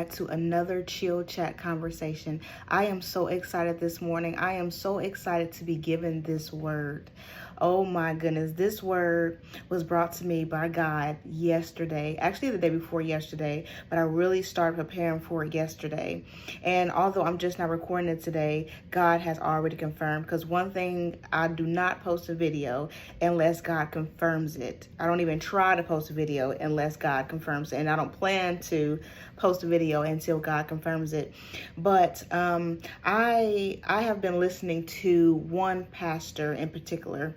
back to another chill chat conversation. I am so excited this morning. I am so excited to be given this word. Oh my goodness, this word was brought to me by God yesterday, actually the day before yesterday, but I really started preparing for it yesterday. And although I'm just not recording it today, God has already confirmed, because one thing, I do not post a video unless God confirms it. I don't even try to post a video unless God confirms it, and I don't plan to post a video until God confirms it. But I have been listening to one pastor in particular,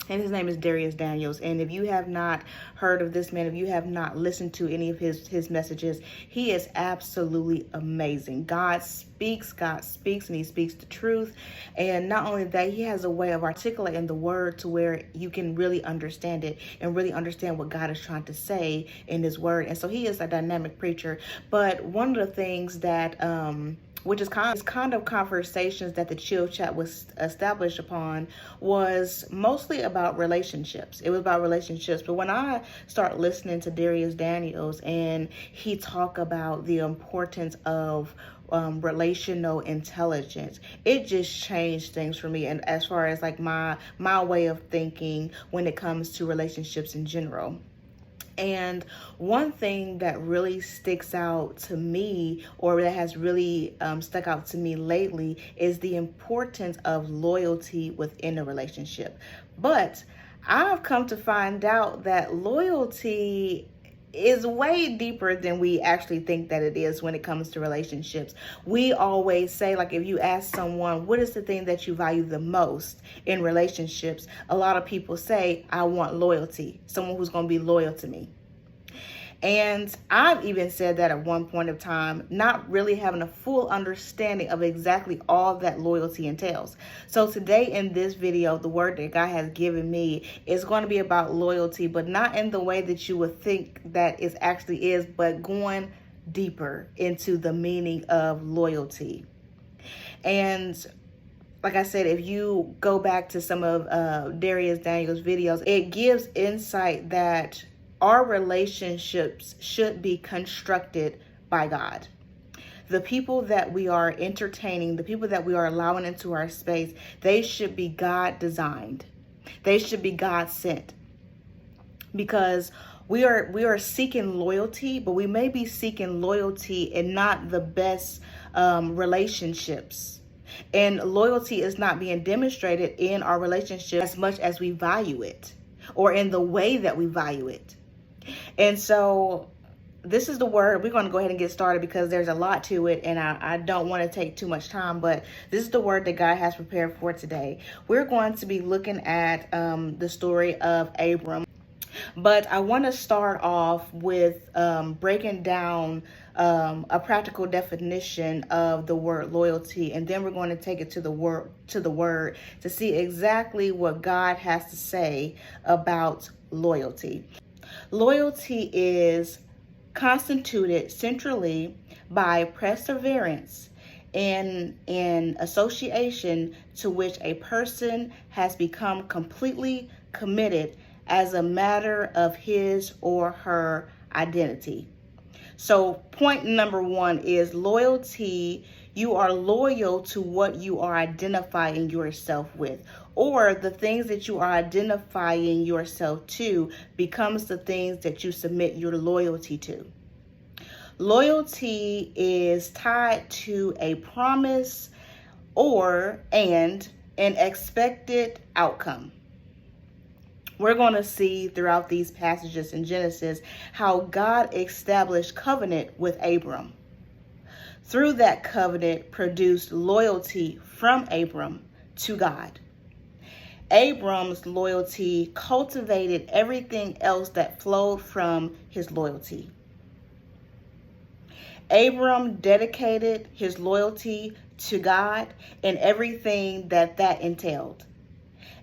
and his name is Daniels. And if you have not heard of this man, if you have not listened to any of his messages, he is absolutely amazing. God speaks, and he speaks the truth. And not only that, he has a way of articulating the word to where you can really understand it and really understand what God is trying to say in his word. And so he is a dynamic preacher. But one of the things that which is kind of conversations that the Chill Chat was established upon, was mostly about relationships. It was about relationships. But when I start listening to Daniels and he talk about the importance of relational intelligence, it just changed things for me. And as far as like my way of thinking when it comes to relationships in general. And one thing that really sticks out to me, or that has really stuck out to me lately, is the importance of loyalty within a relationship. But I've come to find out that loyalty is way deeper than we actually think that it is when it comes to relationships. We always say, like, if you ask someone, what is the thing that you value the most in relationships? A lot of people say, I want loyalty, someone who's going to be loyal to me. And I've even said that at one point of time, not really having a full understanding of exactly all that loyalty entails. So today in this video, the word that God has given me is going to be about loyalty, but not in the way that you would think that it actually is, but going deeper into the meaning of loyalty. And like I said, if you go back to some of Daniels' videos, it gives insight that our relationships should be constructed by God. The people that we are entertaining, the people that we are allowing into our space, they should be God designed. They should be God sent. Because we are seeking loyalty, but we may be seeking loyalty in not the best relationships. And loyalty is not being demonstrated in our relationship as much as we value it, or in the way that we value it. And so this is the word. We're going to go ahead and get started because there's a lot to it, and I don't want to take too much time, but this is the word that God has prepared for today. We're going to be looking at the story of Abram, but I want to start off with breaking down a practical definition of the word loyalty, and then we're going to take it to the word to see exactly what God has to say about loyalty. Loyalty is constituted centrally by perseverance in association to which a person has become completely committed as a matter of his or her identity. So point number one is loyalty. You are loyal to what you are identifying yourself with, or the things that you are identifying yourself to becomes the things that you submit your loyalty to. Loyalty is tied to a promise and an expected outcome. We're going to see throughout these passages in Genesis how God established covenant with Abram. Through that covenant produced loyalty from Abram to God. Abram's loyalty cultivated everything else that flowed from his loyalty. Abram dedicated his loyalty to God and everything that entailed.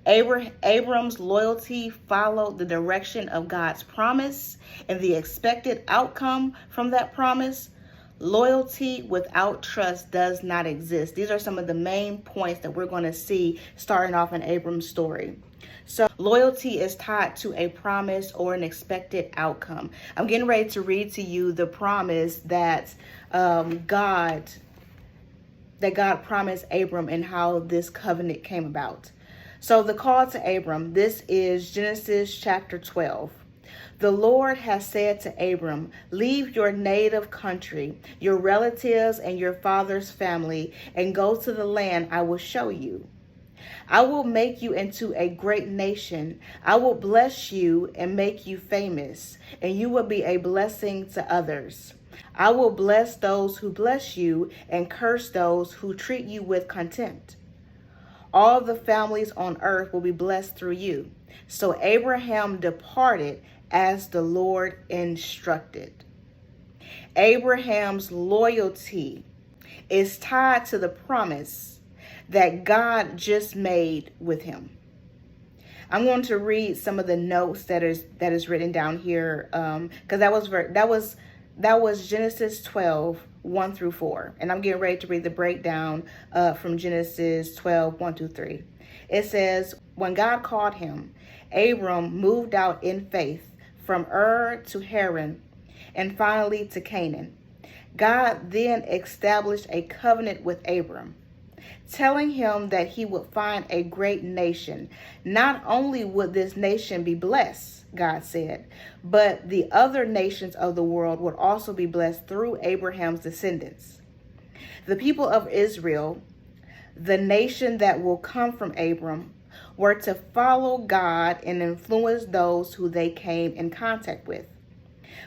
Abram's loyalty followed the direction of God's promise and the expected outcome from that promise. Loyalty without trust does not exist. These are some of the main points that we're going to see starting off in Abram's story. So loyalty is tied to a promise or an expected outcome. I'm getting ready to read to you the promise that God promised Abram and how this covenant came about. So the call to Abram, this is Genesis chapter 12. The Lord has said to Abram, leave your native country, your relatives and your father's family, and go to the land I will show you. I will make you into a great nation. I will bless you and make you famous, and you will be a blessing to others. I will bless those who bless you and curse those who treat you with contempt. All the families on earth will be blessed through you. So Abraham departed as the Lord instructed. Abraham's loyalty is tied to the promise that God just made with him. I'm going to read some of the notes that is written down here, because that was Genesis 12, 1 through 4. And I'm getting ready to read the breakdown from Genesis 12, 1 through 3. It says, when God called him, Abram moved out in faith from Ur to Haran and finally to Canaan. God then established a covenant with Abram, telling him that he would find a great nation. Not only would this nation be blessed, God said, but the other nations of the world would also be blessed through Abraham's descendants. The people of Israel, the nation that will come from Abram, were to follow God and influence those who they came in contact with.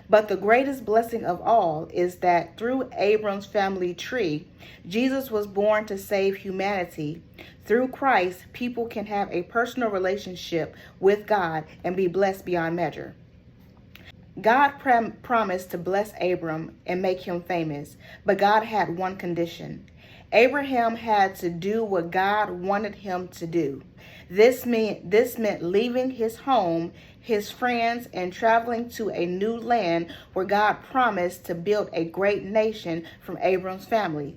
But the greatest blessing of all is that through Abram's family tree, Jesus was born to save humanity. Through Christ, people can have a personal relationship with God and be blessed beyond measure. God promised to bless Abram and make him famous, but God had one condition. Abraham had to do what God wanted him to do. This meant leaving his home, his friends, and traveling to a new land where God promised to build a great nation from Abram's family.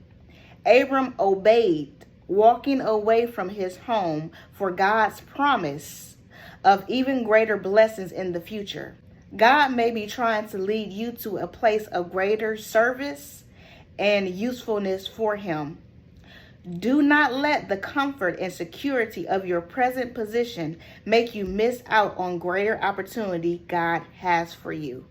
Abram obeyed, walking away from his home for God's promise of even greater blessings in the future. God may be trying to lead you to a place of greater service and usefulness for him. Do not let the comfort and security of your present position make you miss out on greater opportunity God has for you.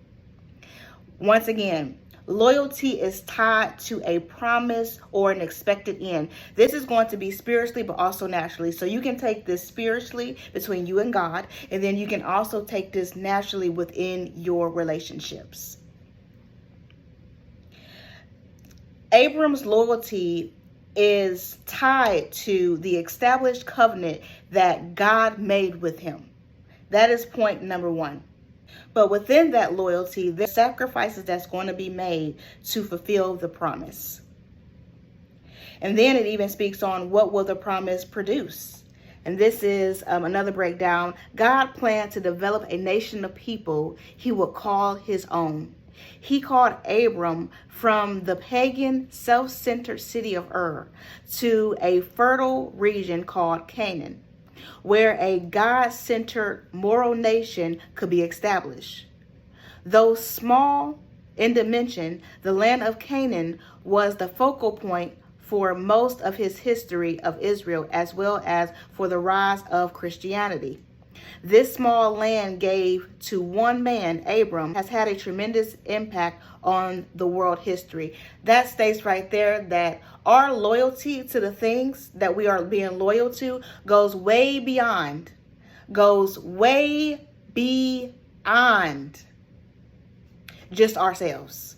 Once again, loyalty is tied to a promise or an expected end. This is going to be spiritually, but also naturally. So you can take this spiritually between you and God, and then you can also take this naturally within your relationships. Abram's loyalty is tied to the established covenant that God made with him. That is point number one. But within that loyalty, there are sacrifices that's going to be made to fulfill the promise. And then it even speaks on what will the promise produce. And this is another breakdown. God planned to develop a nation of people he would call his own. He called Abram from the pagan, self-centered city of Ur to a fertile region called Canaan, where a God-centered moral nation could be established. Though small in dimension, the land of Canaan was the focal point for most of his history of Israel, as well as for the rise of Christianity. This small land gave to one man, Abram, has had a tremendous impact on the world history. That states right there that our loyalty to the things that we are being loyal to goes way beyond just ourselves.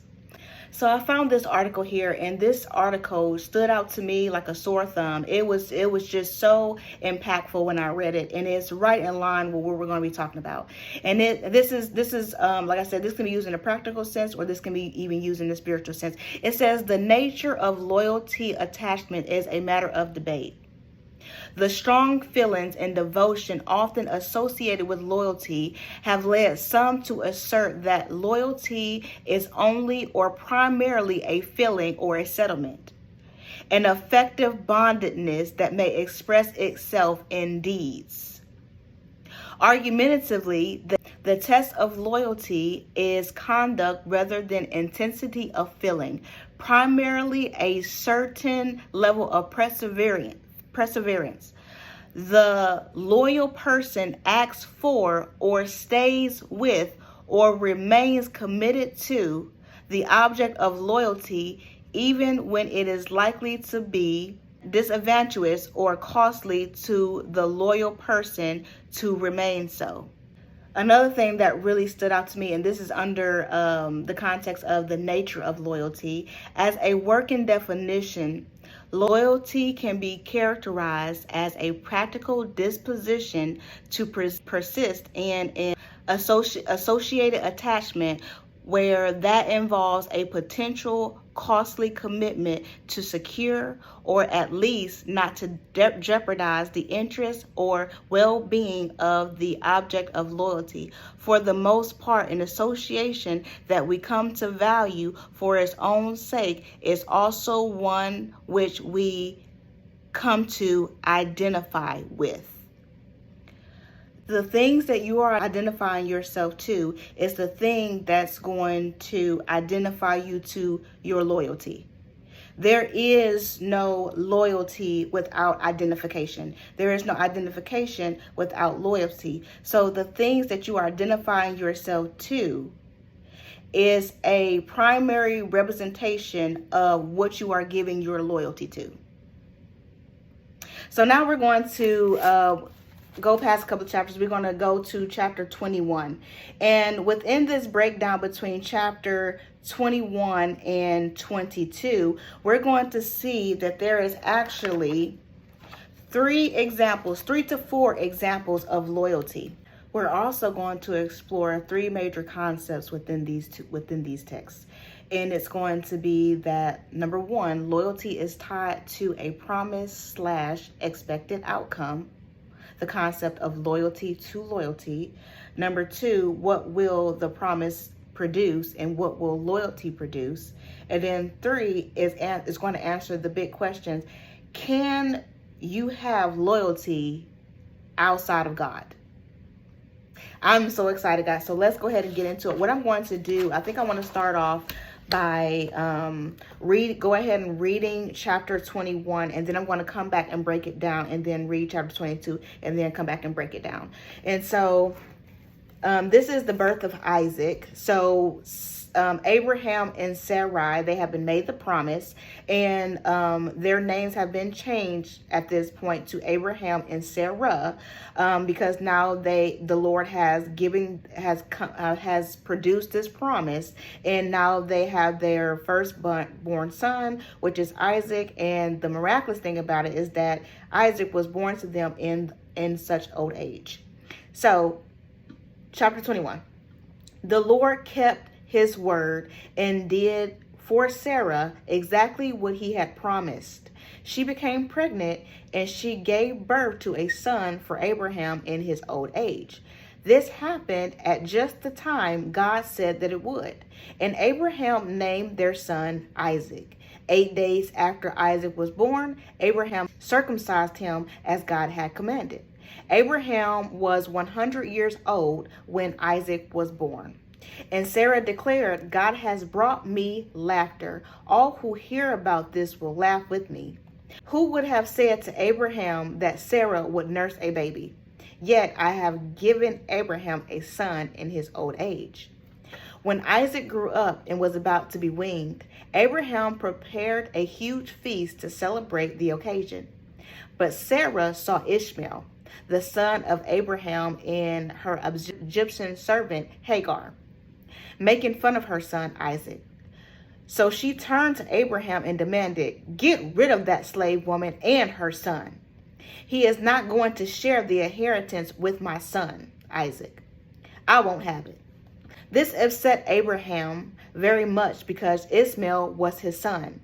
So I found this article here, and this article stood out to me like a sore thumb. It was just so impactful when I read it, and it's right in line with what we're going to be talking about. And this is like I said, this can be used in a practical sense, or this can be even used in the spiritual sense. It says the nature of loyalty attachment is a matter of debate. The strong feelings and devotion often associated with loyalty have led some to assert that loyalty is only or primarily a feeling or a settlement, an affective bondedness that may express itself in deeds. Argumentatively, the test of loyalty is conduct rather than intensity of feeling, primarily a certain level of perseverance. The loyal person acts for or stays with or remains committed to the object of loyalty even when it is likely to be disadvantageous or costly to the loyal person to remain so. Another thing that really stood out to me, and this is under the context of the nature of loyalty, as a working definition, loyalty can be characterized as a practical disposition to persist and an associated attachment where that involves a potential costly commitment to secure or at least not to jeopardize the interest or well-being of the object of loyalty. For the most part, an association that we come to value for its own sake is also one which we come to identify with. The things that you are identifying yourself to is the thing that's going to identify you to your loyalty. There is no loyalty without identification. There is no identification without loyalty. So the things that you are identifying yourself to is a primary representation of what you are giving your loyalty to. So now we're going to go past a couple of chapters. We're going to go to chapter 21. And within this breakdown between chapter 21 and 22, we're going to see that there is actually three to four examples of loyalty. We're also going to explore three major concepts within these texts. And it's going to be that, number one, loyalty is tied to a promise / expected outcome. The concept of loyalty to loyalty. Number two, what will the promise produce and what will loyalty produce? And then three is going to answer the big questions. Can you have loyalty outside of God? I'm so excited, guys. So let's go ahead and get into it. What I'm going to do, I think I want to start off by go ahead and reading chapter 21, and then I'm going to come back and break it down, and then read chapter 22 and then come back and break it down. And so this is the birth of Isaac. So Abraham and Sarai, they have been made the promise, and their names have been changed at this point to Abraham and Sarah, because now the Lord has produced this promise, and now they have their firstborn son, which is Isaac. And the miraculous thing about it is that Isaac was born to them in such old age. So chapter 21, the Lord kept his word and did for Sarah exactly what he had promised. She became pregnant and she gave birth to a son for Abraham in his old age. This happened at just the time God said that it would. And Abraham named their son Isaac. 8 days after Isaac was born, Abraham circumcised him as God had commanded. Abraham was 100 years old when Isaac was born. And Sarah declared, God has brought me laughter. All who hear about this will laugh with me. Who would have said to Abraham that Sarah would nurse a baby? Yet I have given Abraham a son in his old age. When Isaac grew up and was about to be weaned, Abraham prepared a huge feast to celebrate the occasion. But Sarah saw Ishmael, the son of Abraham, and her Egyptian servant Hagar, making fun of her son Isaac. So she turned to Abraham and demanded, get rid of that slave woman and her son. He is not going to share the inheritance with my son, Isaac. I won't have it. This upset Abraham very much because Ishmael was his son.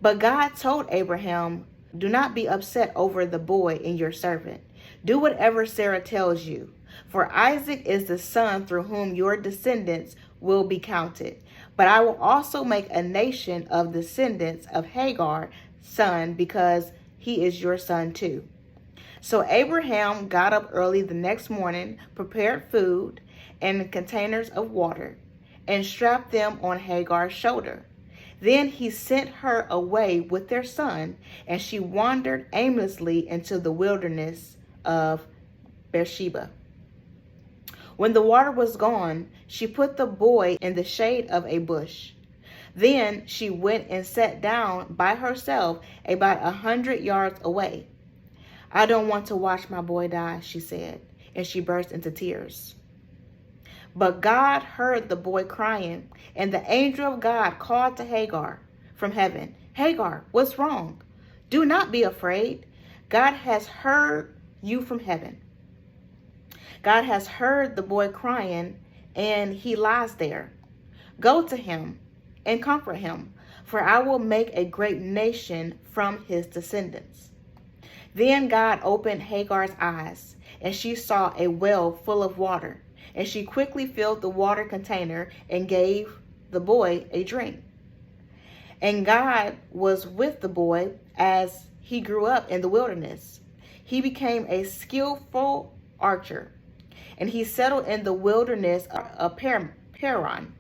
But God told Abraham, Do not be upset over the boy and your servant. Do whatever Sarah tells you. For Isaac is the son through whom your descendants will be counted. But I will also make a nation of descendants of Hagar's son, because he is your son too. So Abraham got up early the next morning, prepared food and containers of water, and strapped them on Hagar's shoulder. Then he sent her away with their son, and she wandered aimlessly into the wilderness of Beersheba. When the water was gone, she put the boy in the shade of a bush. Then she went and sat down by herself about 100 yards away. I don't want to watch my boy die, she said, and she burst into tears. But God heard the boy crying, and the angel of God called to Hagar from heaven, Hagar, what's wrong? Do not be afraid. God has heard you from heaven. God has heard the boy crying, and he lies there. Go to him and comfort him, for I will make a great nation from his descendants. Then God opened Hagar's eyes, and she saw a well full of water, and she quickly filled the water container and gave the boy a drink. And God was with the boy as he grew up in the wilderness. He became a skillful archer, and he settled in the wilderness of Paran.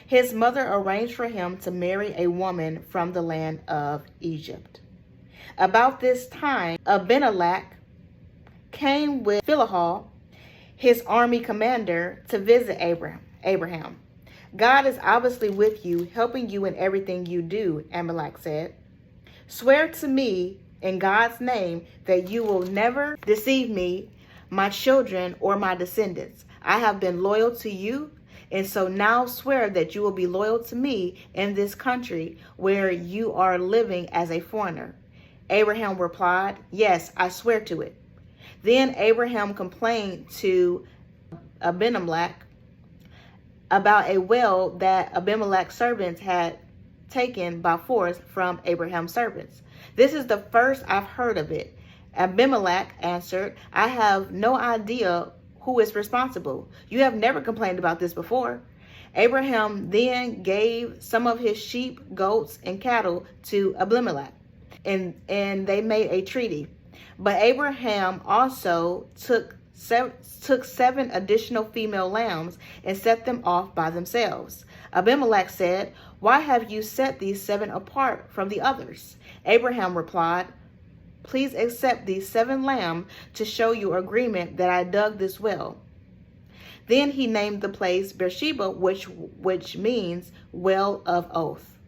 His mother arranged for him to marry a woman from the land of Egypt. About this time, Abimelech came with Philahal, his army commander, to visit Abraham. God is obviously with you, helping you in everything you do, Abimelech said. Swear to me in God's name that you will never deceive me, my children, or my descendants. I have been loyal to you, and so now swear that you will be loyal to me in this country where you are living as a foreigner. Abraham replied, yes, I swear to it. Then Abraham complained to Abimelech about a well that Abimelech's servants had taken by force from Abraham's servants. This is the first I've heard of it. Abimelech answered, I have no idea who is responsible. You have never complained about this before. Abraham then gave some of his sheep, goats, and cattle to Abimelech, and they made a treaty. But Abraham also took 7 additional female lambs and set them off by themselves. Abimelech said, why have you set these 7 apart from the others? Abraham replied, please accept these 7 lambs to show your agreement that I dug this well. Then he named the place Beersheba, which means well of oath,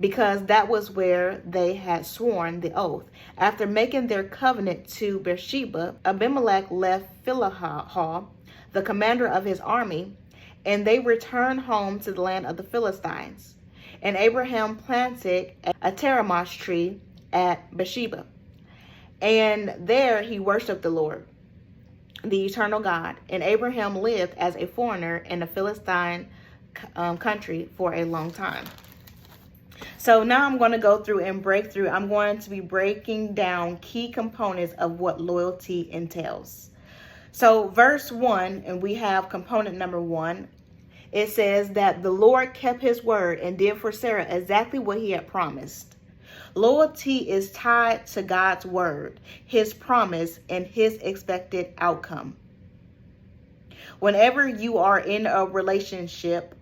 because that was where they had sworn the oath. After making their covenant to Beersheba, Abimelech left Philahal, the commander of his army, and they returned home to the land of the Philistines. And Abraham planted a teramos tree at Beersheba, and there he worshiped the Lord, the eternal God. And Abraham lived as a foreigner in the Philistine country for a long time. So now I'm going to go through and break through. I'm going to be breaking down key components of what loyalty entails. So verse 1, and we have component number 1. It says that the Lord kept his word and did for Sarah exactly what he had promised. Loyalty is tied to God's word, his promise, and his expected outcome. Whenever you are in a relationship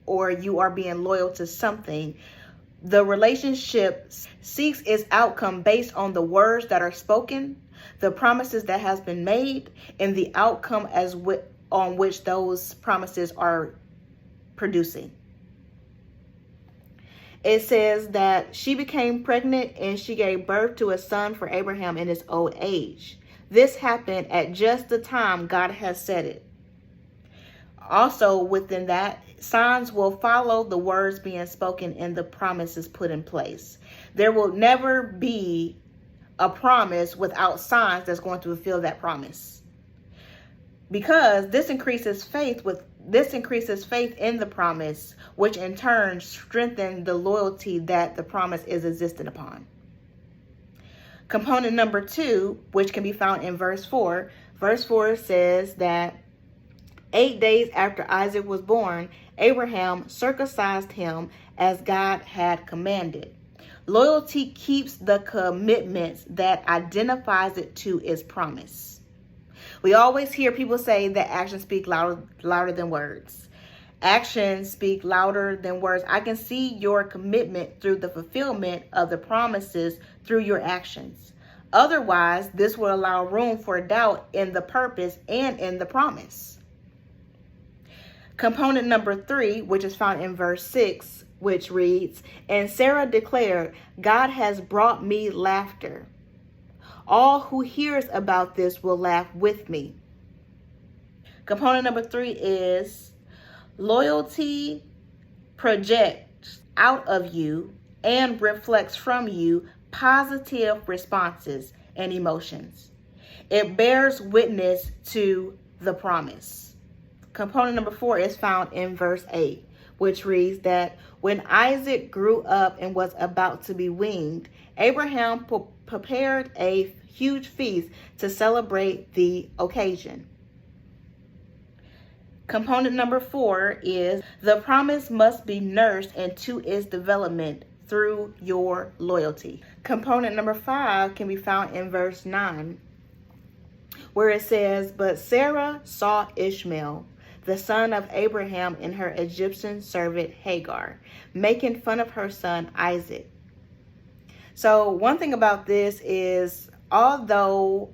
or you are being loyal to something, the relationship seeks its outcome based on the words that are spoken, the promises that has been made, and the outcome on which those promises are producing. It says that she became pregnant and she gave birth to a son for Abraham in his old age. This happened at just the time God has said it. Also within that, signs will follow the words being spoken and the promises put in place. There will never be a promise without signs that's going to fulfill that promise, because this increases faith in the promise, which in turn strengthens the loyalty that the promise is existent upon. Component number 2, which can be found in verse 4. Verse 4 says that 8 days after Isaac was born, Abraham circumcised him as God had commanded. Loyalty keeps the commitments that identifies it to its promise. We always hear people say that actions speak louder than words. Actions speak louder than words. I can see your commitment through the fulfillment of the promises through your actions. Otherwise, this will allow room for doubt in the purpose and in the promise. Component number 3, which is found in verse 6, which reads, "And Sarah declared, God has brought me laughter. All who hears about this will laugh with me." Component number 3 is loyalty projects out of you and reflects from you positive responses and emotions. It bears witness to the promise. Component number 4 is found in verse 8, which reads that when Isaac grew up and was about to be weaned, Abraham prepared a huge feast to celebrate the occasion. Component number 4 is the promise must be nursed into its development through your loyalty. Component number 5 can be found in verse 9, where it says, "But Sarah saw Ishmael, the son of Abraham, and her Egyptian servant Hagar, making fun of her son Isaac." So one thing about this is, although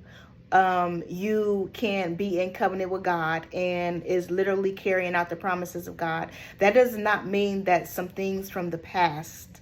you can be in covenant with God and is literally carrying out the promises of God, that does not mean that some things from the past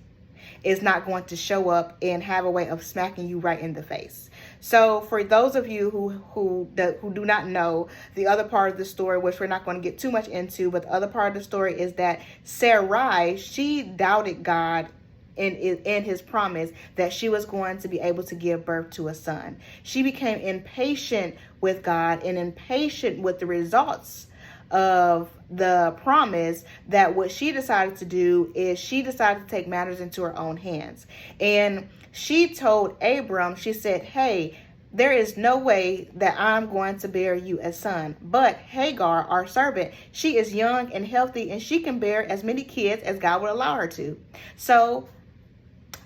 is not going to show up and have a way of smacking you right in the face. So for those of you who do not know the other part of the story, which we're not going to get too much into, but the other part of the story is that Sarai, she doubted God in his promise that she was going to be able to give birth to a son. She became impatient with God and impatient with the results of the promise, that what she decided to do is she decided to take matters into her own hands. And she told Abram, she said, "Hey, there is no way that I'm going to bear you a son. But Hagar, our servant, she is young and healthy and she can bear as many kids as God would allow her to. So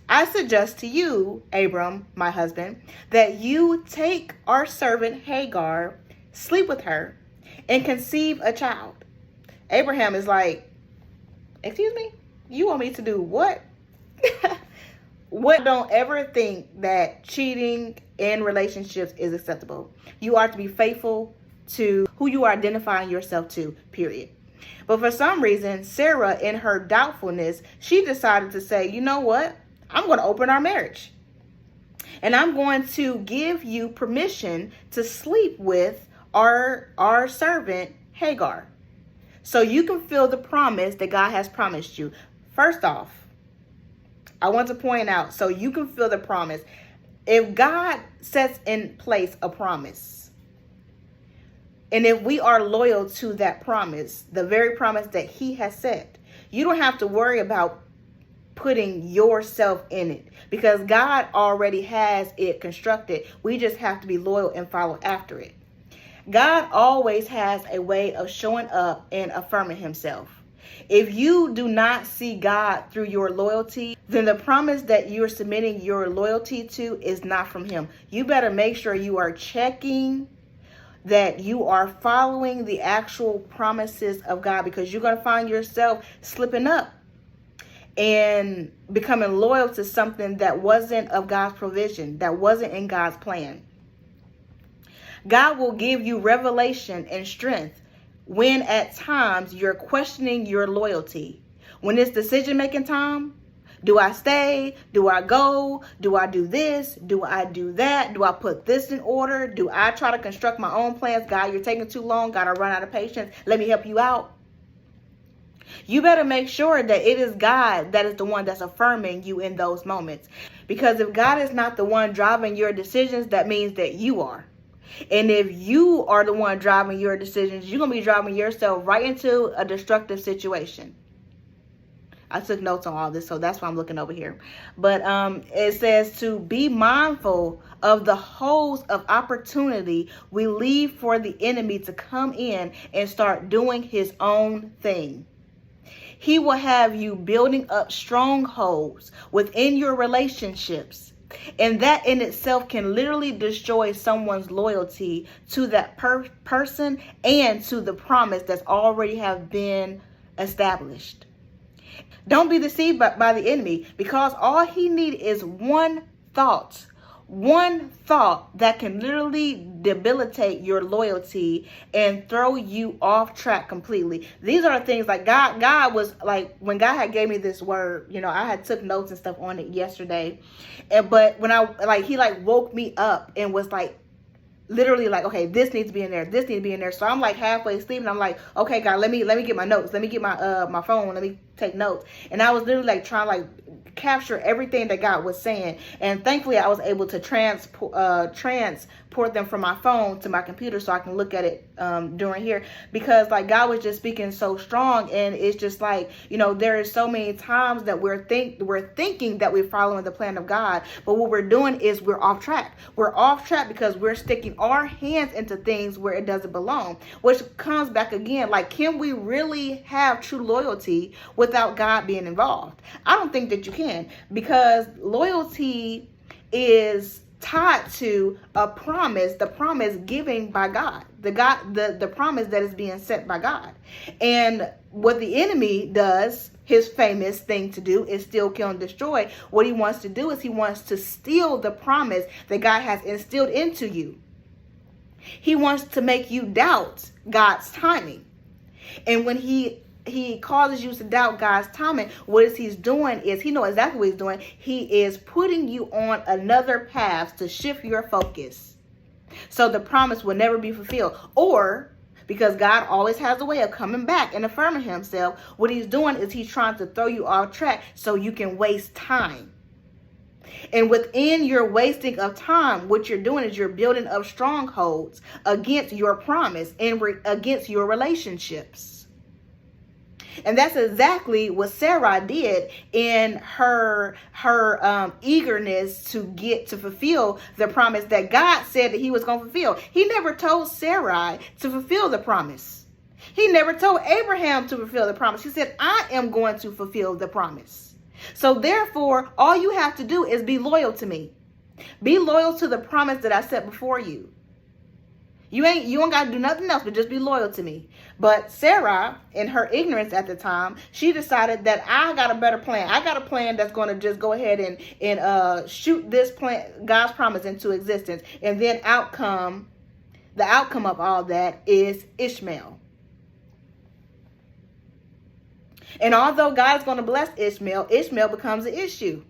I suggest to you, Abram, my husband, that you take our servant Hagar, sleep with her, and conceive a child." Abraham is like, "Excuse me? You want me to do what?" What? Don't ever think that cheating in relationships is acceptable. You are to be faithful to who you are identifying yourself to, period. But for some reason, Sarah, in her doubtfulness, she decided to say, "You know what? I'm going to open our marriage. And I'm going to give you permission to sleep with our servant Hagar, so you can fulfill the promise that God has promised you." First off, I want to point out, so you can fulfill the promise. If God sets in place a promise, and if we are loyal to that promise, the very promise that he has set, you don't have to worry about putting yourself in it, because God already has it constructed. We just have to be loyal and follow after it. God always has a way of showing up and affirming himself. If you do not see God through your loyalty, then the promise that you're submitting your loyalty to is not from him. You better make sure you are checking that you are following the actual promises of God, because you're going to find yourself slipping up and becoming loyal to something that wasn't of God's provision, that wasn't in God's plan. God will give you revelation and strength when at times you're questioning your loyalty. When it's decision-making time, do I stay? Do I go? Do I do this? Do I do that? Do I put this in order? Do I try to construct my own plans? God, you're taking too long. God, I run out of patience. Let me help you out. You better make sure that it is God that is the one that's affirming you in those moments. Because if God is not the one driving your decisions, that means that you are. And if you are the one driving your decisions, you're going to be driving yourself right into a destructive situation. I took notes on all this, so that's why I'm looking over here. But it says to be mindful of the holes of opportunity we leave for the enemy to come in and start doing his own thing. He will have you building up strongholds within your relationships. And that in itself can literally destroy someone's loyalty to that person and to the promise that's already have been established. Don't be deceived by the enemy, because all he needs is one thought that can literally debilitate your loyalty and throw you off track completely. These are the things like God was like, when God had gave me this word, I had took notes and stuff on it yesterday. But when he woke me up and was like, literally like, okay, this needs to be in there. This needs to be in there. So I'm like halfway asleep and I'm like, okay, God, let me get my notes. Let me get my phone. Let me take notes. And I was literally like trying to like capture everything that God was saying. And thankfully I was able to transport them from my phone to my computer so I can look at it during here, because like God was just speaking so strong. And it's just like, there is so many times that we're thinking that we're following the plan of God, but what we're doing is we're off track. We're off track because we're sticking our hands into things where it doesn't belong, which comes back again, like, can we really have true loyalty without God being involved? I don't think that you can, because loyalty is tied to a promise, the promise given by God, the promise that is being set by God. And what the enemy does, his famous thing to do, is steal, kill, and destroy. What he wants to do is he wants to steal the promise that God has instilled into you. He wants to make you doubt God's timing. And when he causes you to doubt God's timing, what he's doing is, he knows exactly what he's doing. He is putting you on another path to shift your focus, so the promise will never be fulfilled. Or, because God always has a way of coming back and affirming himself, what he's doing is he's trying to throw you off track so you can waste time. And within your wasting of time, what you're doing is you're building up strongholds against your promise and against your relationships. And that's exactly what Sarah did in her eagerness to fulfill the promise that God said that he was going to fulfill. He never told Sarai to fulfill the promise. He never told Abraham to fulfill the promise. He said, I am going to fulfill the promise. So therefore, all you have to do is be loyal to me. Be loyal to the promise that I set before you. You ain't got to do nothing else but just be loyal to me. But Sarah, in her ignorance at the time, she decided that I got a better plan. I got a plan that's going to just go ahead and shoot this plan, God's promise, into existence. And then the outcome of all that is Ishmael. And although God's going to bless Ishmael, Ishmael becomes an issue.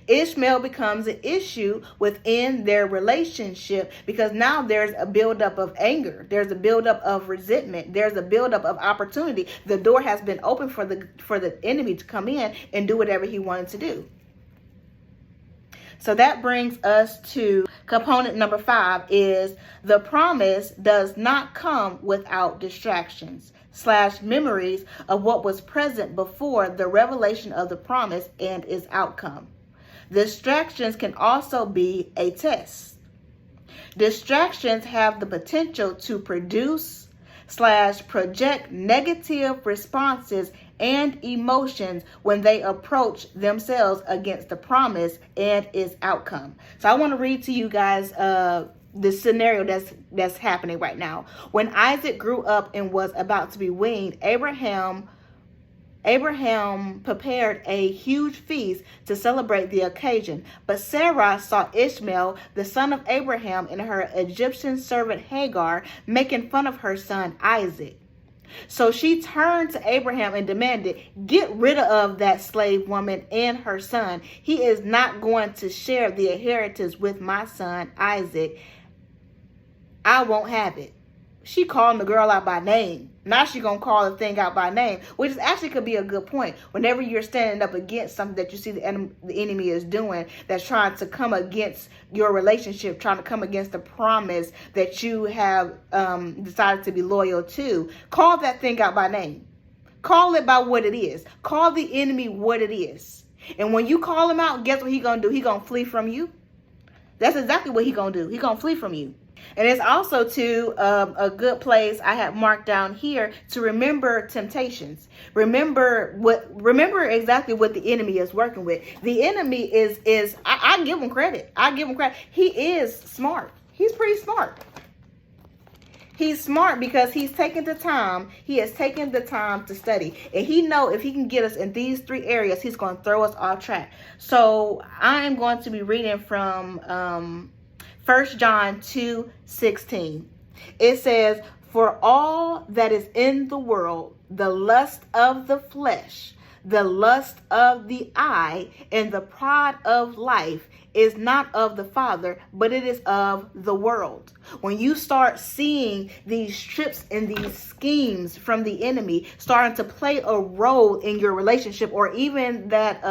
Ishmael becomes an issue within their relationship, because now there's a buildup of anger. There's a buildup of resentment. There's a buildup of opportunity. The door has been open for the enemy to come in and do whatever he wanted to do. So that brings us to component number 5, is the promise does not come without distractions / memories of what was present before the revelation of the promise and its outcome. Distractions can also be a test. Distractions have the potential to produce / project negative responses and emotions when they approach themselves against the promise and its outcome. So I want to read to you guys the scenario that's happening right now. When Isaac grew up and was about to be weaned, Abraham prepared a huge feast to celebrate the occasion. But Sarah saw Ishmael, the son of Abraham, and her Egyptian servant Hagar making fun of her son Isaac. So she turned to Abraham and demanded, "Get rid of that slave woman and her son. He is not going to share the inheritance with my son Isaac. I won't have it." She called the girl out by name. Now she's going to call the thing out by name, which is actually could be a good point. Whenever you're standing up against something that you see the enemy is doing, that's trying to come against your relationship, trying to come against the promise that you have decided to be loyal to, call that thing out by name. Call it by what it is. Call the enemy what it is. And when you call him out, guess what he's going to do? He's going to flee from you. That's exactly what he's going to do. He's going to flee from you. And it's also to a good place I have marked down here to remember temptations. Remember exactly what the enemy is working with. The enemy is I give him credit. I give him credit. He is smart. He's pretty smart. He's smart because he's taken the time. He has taken the time to study. And he knows if he can get us in these 3 areas, he's going to throw us off track. So I am going to be reading from 1 John 2:16. It says, "For all that is in the world, the lust of the flesh, the lust of the eye, and the pride of life is not of the Father, but it is of the world." When you start seeing these trips and these schemes from the enemy starting to play a role in your relationship, or even that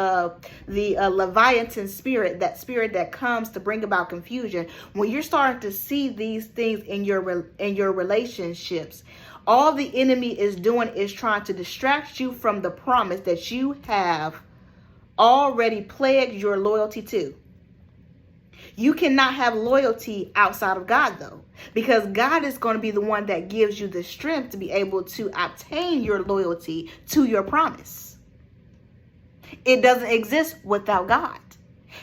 the Leviathan spirit, that spirit that comes to bring about confusion, when you're starting to see these things in your relationships, all the enemy is doing is trying to distract you from the promise that you have already pledged your loyalty to. You cannot have loyalty outside of God, though, because God is going to be the one that gives you the strength to be able to obtain your loyalty to your promise. It doesn't exist without God.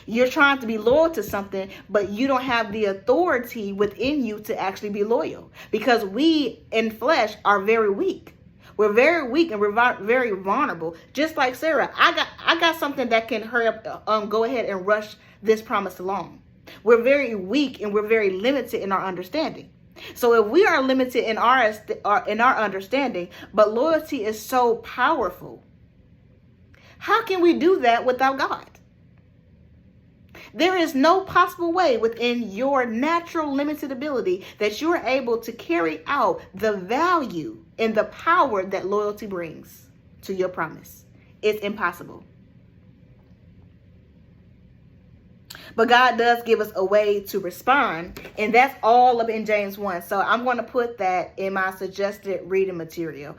You're trying to be loyal to something, but you don't have the authority within you to actually be loyal, because we in flesh are very weak. We're very weak and we're very vulnerable. Just like Sarah, I got something that can hurry up, go ahead and rush this promise along. We're very weak and we're very limited in our understanding. So if we are limited in our understanding, but loyalty is so powerful, how can we do that without God? There is no possible way within your natural limited ability that you're able to carry out the value and the power that loyalty brings to your promise. It's impossible. But God does give us a way to respond, and that's all up in James 1. So I'm going to put that in my suggested reading material.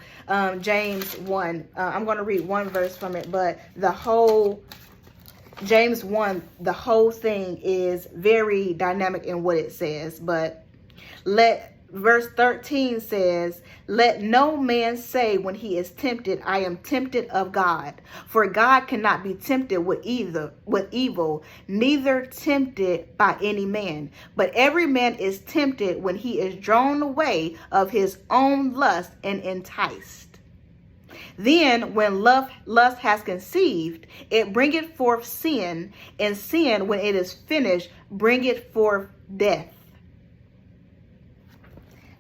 James 1. I'm going to read one verse from it, but the whole James 1, the whole thing is very dynamic in what it says. But verse 13 says, "Let no man say when he is tempted, I am tempted of God. For God cannot be tempted with evil, neither tempted by any man. But every man is tempted when he is drawn away of his own lust and enticed. Then when lust has conceived, it bringeth forth sin, and sin, when it is finished, bringeth forth death."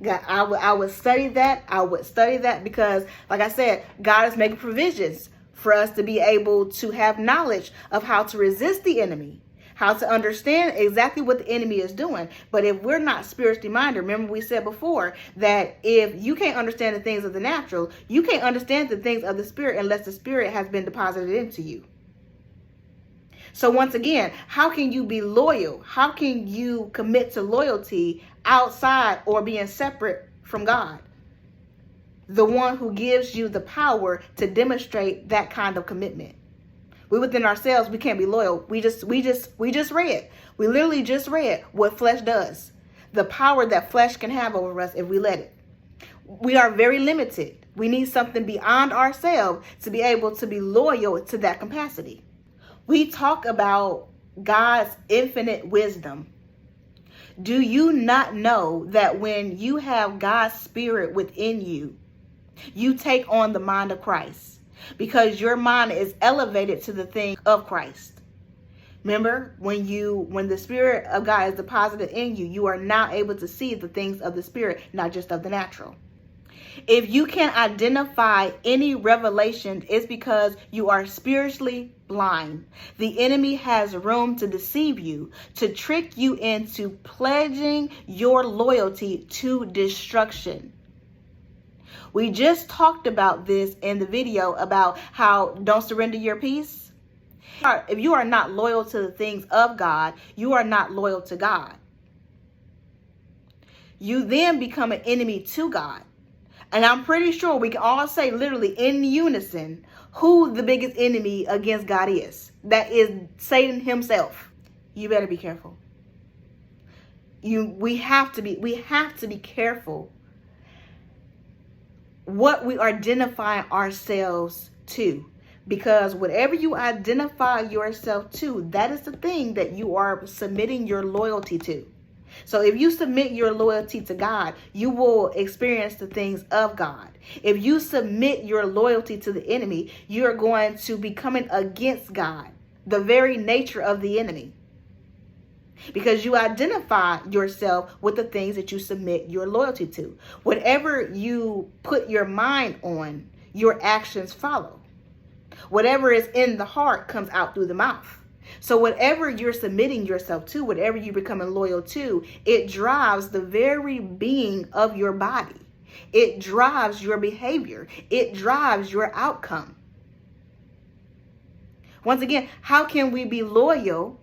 God, I would study that. I would study that because, like I said, God is making provisions for us to be able to have knowledge of how to resist the enemy, how to understand exactly what the enemy is doing. But if we're not spiritually minded, remember we said before that if you can't understand the things of the natural, you can't understand the things of the spirit unless the spirit has been deposited into you. So once again, how can you be loyal? How can you commit to loyalty outside or being separate from God, the one who gives you the power to demonstrate that kind of commitment? We within ourselves, we can't be loyal. We just read. We literally just read what flesh does. The power that flesh can have over us if we let it. We are very limited. We need something beyond ourselves to be able to be loyal to that capacity. We talk about God's infinite wisdom. Do you not know that when you have God's spirit within you, you take on the mind of Christ? Because your mind is elevated to the thing of Christ. Remember, when the Spirit of God is deposited in you, you are now able to see the things of the Spirit, not just of the natural. If you can identify any revelation, it's because you are spiritually blind. The enemy has room to deceive you, to trick you into pledging your loyalty to destruction. We just talked about this in the video about how don't surrender your peace. If you are not loyal to the things of God, you are not loyal to God. You then become an enemy to God. And I'm pretty sure we can all say literally in unison who the biggest enemy against God is. That is Satan himself. You better be careful. We have to be careful what we identify ourselves to. Because whatever you identify yourself to, that is the thing that you are submitting your loyalty to. So if you submit your loyalty to God, you will experience the things of God. If you submit your loyalty to the enemy, you're going to be coming against God, the very nature of the enemy. Because you identify yourself with the things that you submit your loyalty to. Whatever you put your mind on, your actions follow. Whatever is in the heart comes out through the mouth. So whatever you're submitting yourself to, whatever you're becoming loyal to, it drives the very being of your body. It drives your behavior. It drives your outcome. Once again, how can we be loyal?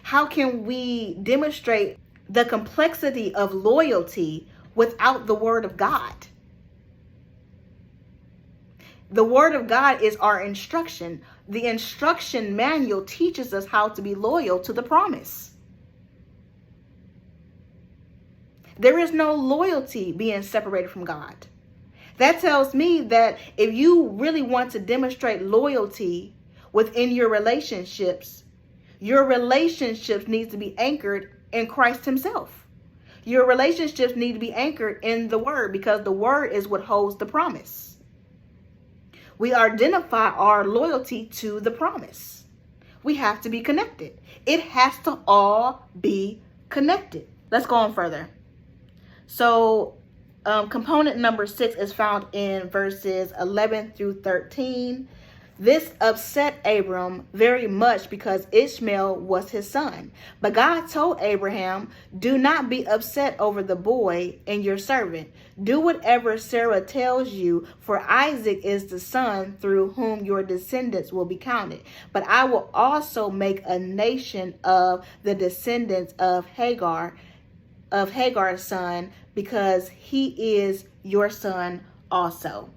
How can we demonstrate the complexity of loyalty without the Word of God? The Word of God is our instruction. The instruction manual teaches us how to be loyal to the promise. There is no loyalty being separated from God. That tells me that if you really want to demonstrate loyalty within your relationships need to be anchored in Christ himself. Your relationships need to be anchored in the Word, because the Word is what holds the promise. We identify our loyalty to the promise. We have to be connected. It has to all be connected. Let's go on further. So component number 6 is found in verses 11 through 13. This upset Abram very much because Ishmael was his son. But God told Abraham, do not be upset over the boy and your servant. Do whatever Sarah tells you, for Isaac is the son through whom your descendants will be counted. But I will also make a nation of the descendants of Hagar's son, because he is your son also.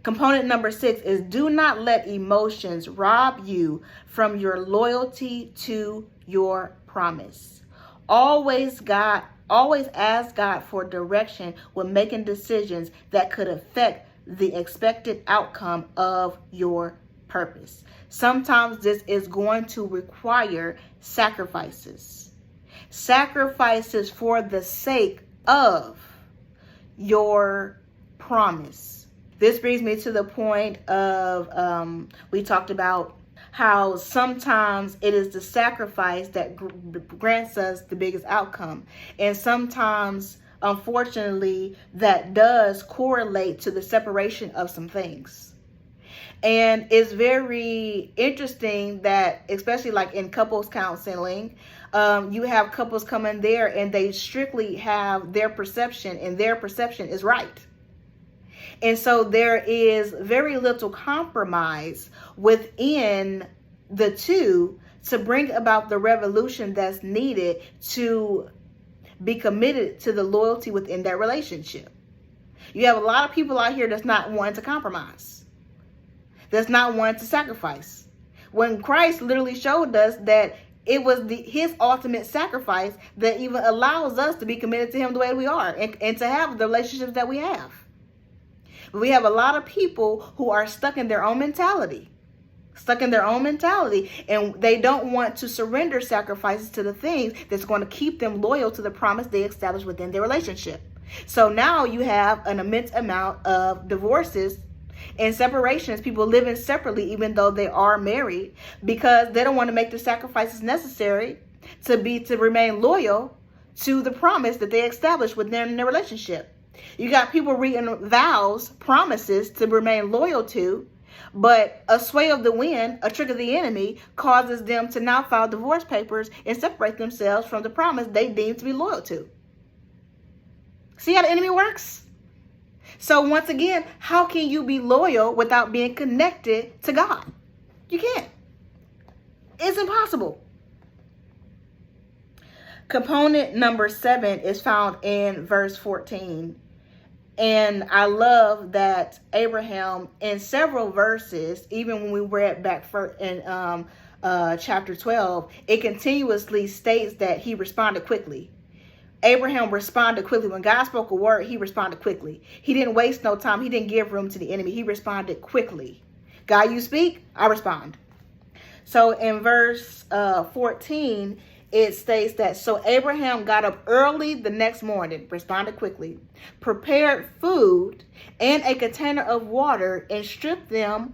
Component number 6 is do not let emotions rob you from your loyalty to your promise. Always ask God for direction when making decisions that could affect the expected outcome of your purpose. Sometimes this is going to require sacrifices. Sacrifices for the sake of your promise. This brings me to the point of, we talked about how sometimes it is the sacrifice that grants us the biggest outcome. And sometimes, unfortunately, that does correlate to the separation of some things. And it's very interesting that, especially like in couples counseling, you have couples come in there and they strictly have their perception, and their perception is right. And so there is very little compromise within the two to bring about the revolution that's needed to be committed to the loyalty within that relationship. You have a lot of people out here that's not wanting to compromise, that's not wanting to sacrifice. When Christ literally showed us that it was his ultimate sacrifice that even allows us to be committed to him the way we are, and to have the relationships that we have. But we have a lot of people who are stuck in their own mentality, and they don't want to surrender sacrifices to the things that's going to keep them loyal to the promise they established within their relationship. So now you have an immense amount of divorces and separations, people living separately even though they are married, because they don't want to make the sacrifices necessary to remain loyal to the promise that they established within their relationship. You got people reading vows, promises to remain loyal to, but a sway of the wind, a trick of the enemy, causes them to now file divorce papers and separate themselves from the promise they deem to be loyal to. See how the enemy works? So once again, how can you be loyal without being connected to God? You can't. It's impossible. Component number 7 is found in verse 14. And I love that Abraham, in several verses, even when we read back in chapter 12, it continuously states that he responded quickly. Abraham responded quickly. When God spoke a word, he responded quickly. He didn't waste no time. He didn't give room to the enemy. He responded quickly. God, you speak, I respond. So in verse 14, it states that, so Abraham got up early the next morning, responded quickly, prepared food and a container of water, and stripped them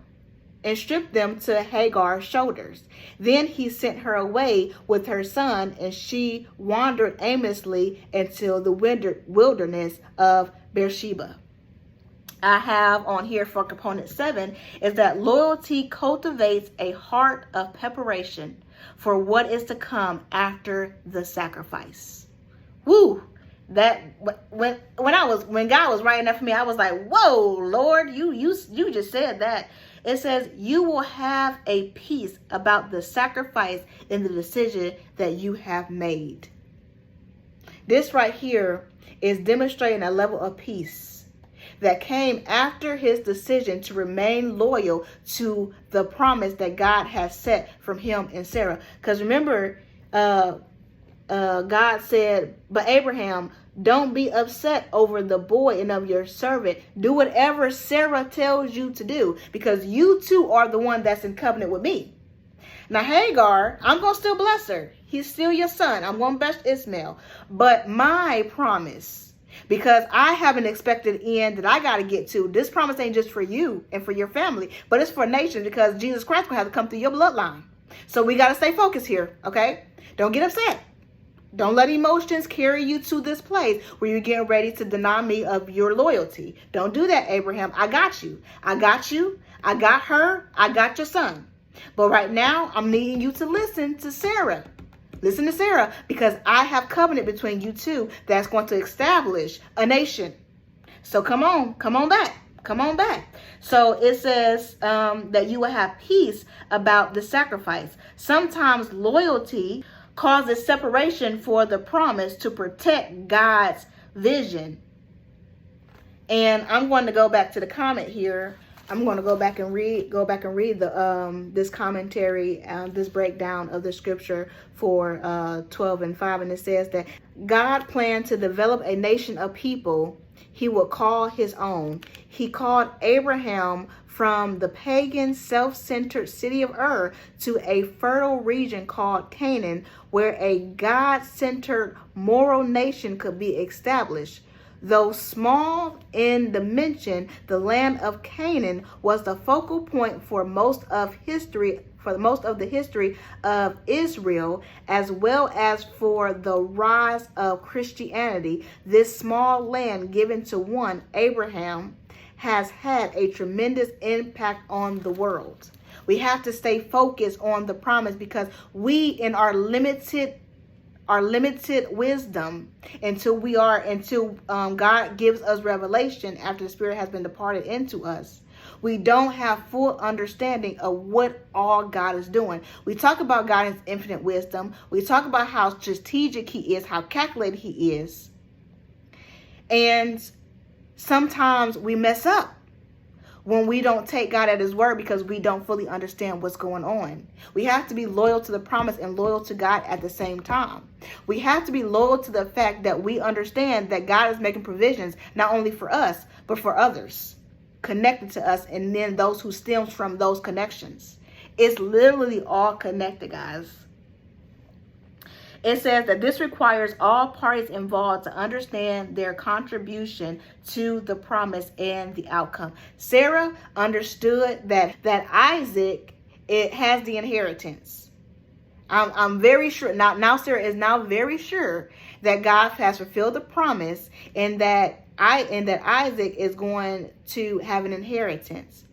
to Hagar's shoulders. Then he sent her away with her son, and she wandered aimlessly until the wilderness of Beersheba. I have on here for component 7 is that loyalty cultivates a heart of preparation for what is to come after the sacrifice. Woo! That when God was writing that for me, I was like, whoa, Lord, you just said that. It says you will have a peace about the sacrifice and the decision that you have made. This right here is demonstrating a level of peace that came after his decision to remain loyal to the promise that God has set from him and Sarah. Because remember, God said, but Abraham, don't be upset over the boy and of your servant. Do whatever Sarah tells you to do, because you too are the one that's in covenant with me. Now Hagar, I'm going to still bless her. He's still your son. I'm going to bless Ishmael. But my promise, because I have an expected end that I got to get to. This promise ain't just for you and for your family, but it's for nations, because Jesus Christ will have to come through your bloodline. So we got to stay focused here, okay? Don't get upset. Don't let emotions carry you to this place where you're getting ready to deny me of your loyalty. Don't do that, Abraham. I got you. I got you. I got her. I got your son. But right now, I'm needing you to listen to Sarah. Listen to Sarah, because I have covenant between you two that's going to establish a nation. So come on back. Come on back. So it says that you will have peace about the sacrifice. Sometimes loyalty causes separation for the promise to protect God's vision. And I'm going to go back to the comment here. I'm going to go back and read the this commentary, this breakdown of the scripture for 12:5, and it says that God planned to develop a nation of people he would call his own. He called Abraham from the pagan, self-centered city of Ur to a fertile region called Canaan, where a God-centered moral nation could be established. Though small in dimension, the land of Canaan was the focal point for most of the history of Israel, as well as for the rise of Christianity. This small land given to one, Abraham, has had a tremendous impact on the world. We have to stay focused on the promise, because we, in our limited wisdom, until God gives us revelation after the Spirit has been departed into us, we don't have full understanding of what all God is doing. We talk about God's infinite wisdom. We talk about how strategic he is, how calculated he is. And sometimes we mess up when we don't take God at his word, because we don't fully understand what's going on. We have to be loyal to the promise and loyal to God at the same time. We have to be loyal to the fact that we understand that God is making provisions, not only for us, but for others connected to us, and then those who stems from those connections. It's literally all connected, guys. It says that this requires all parties involved to understand their contribution to the promise and the outcome. Sarah understood that Isaac, it has the inheritance. I'm very sure now Sarah is now very sure that God has fulfilled the promise, and that Isaac is going to have an inheritance.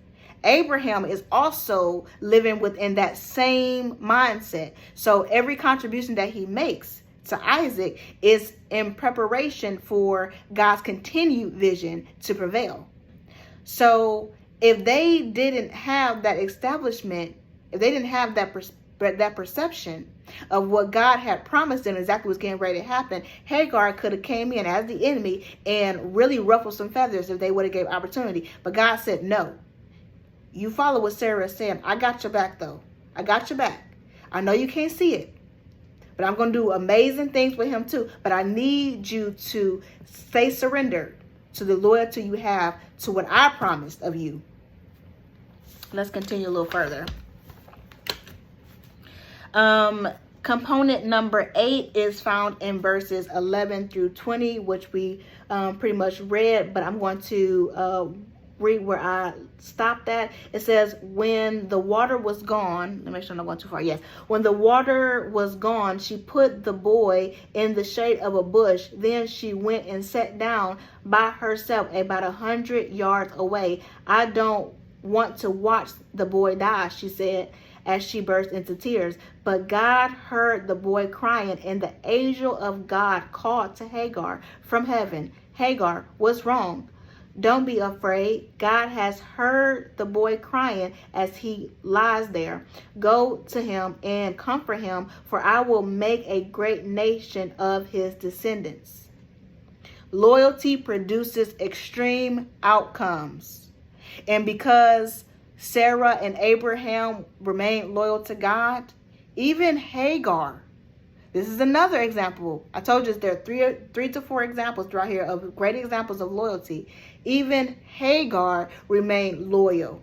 Abraham is also living within that same mindset. So every contribution that he makes to Isaac is in preparation for God's continued vision to prevail. So if they didn't have that establishment, if they didn't have that that perception of what God had promised them, exactly what's getting ready to happen, Hagar could have came in as the enemy and really ruffled some feathers if they would have gave opportunity. But God said, no, you follow what Sarah is saying. I got your back, though. I got your back. I know you can't see it, but I'm going to do amazing things with him too. But I need you to stay surrendered to the loyalty you have to what I promised of you. Let's continue a little further. Component number 8 is found in verses 11 through 20, which we pretty much read, but I'm going to read where I stopped at. It says, when the water was gone, let me make sure I'm not going too far. Yes. When the water was gone, she put the boy in the shade of a bush. Then she went and sat down by herself about 100 yards away. I don't want to watch the boy die, she said, as she burst into tears. But God heard the boy crying, and the angel of God called to Hagar from heaven, Hagar, what's wrong? Don't be afraid. God has heard the boy crying as he lies there. Go to him and comfort him, for I will make a great nation of his descendants. Loyalty produces extreme outcomes. And because Sarah and Abraham remained loyal to God, even Hagar, this is another example. I told you there are three to four examples right here of great examples of loyalty. Even Hagar remained loyal.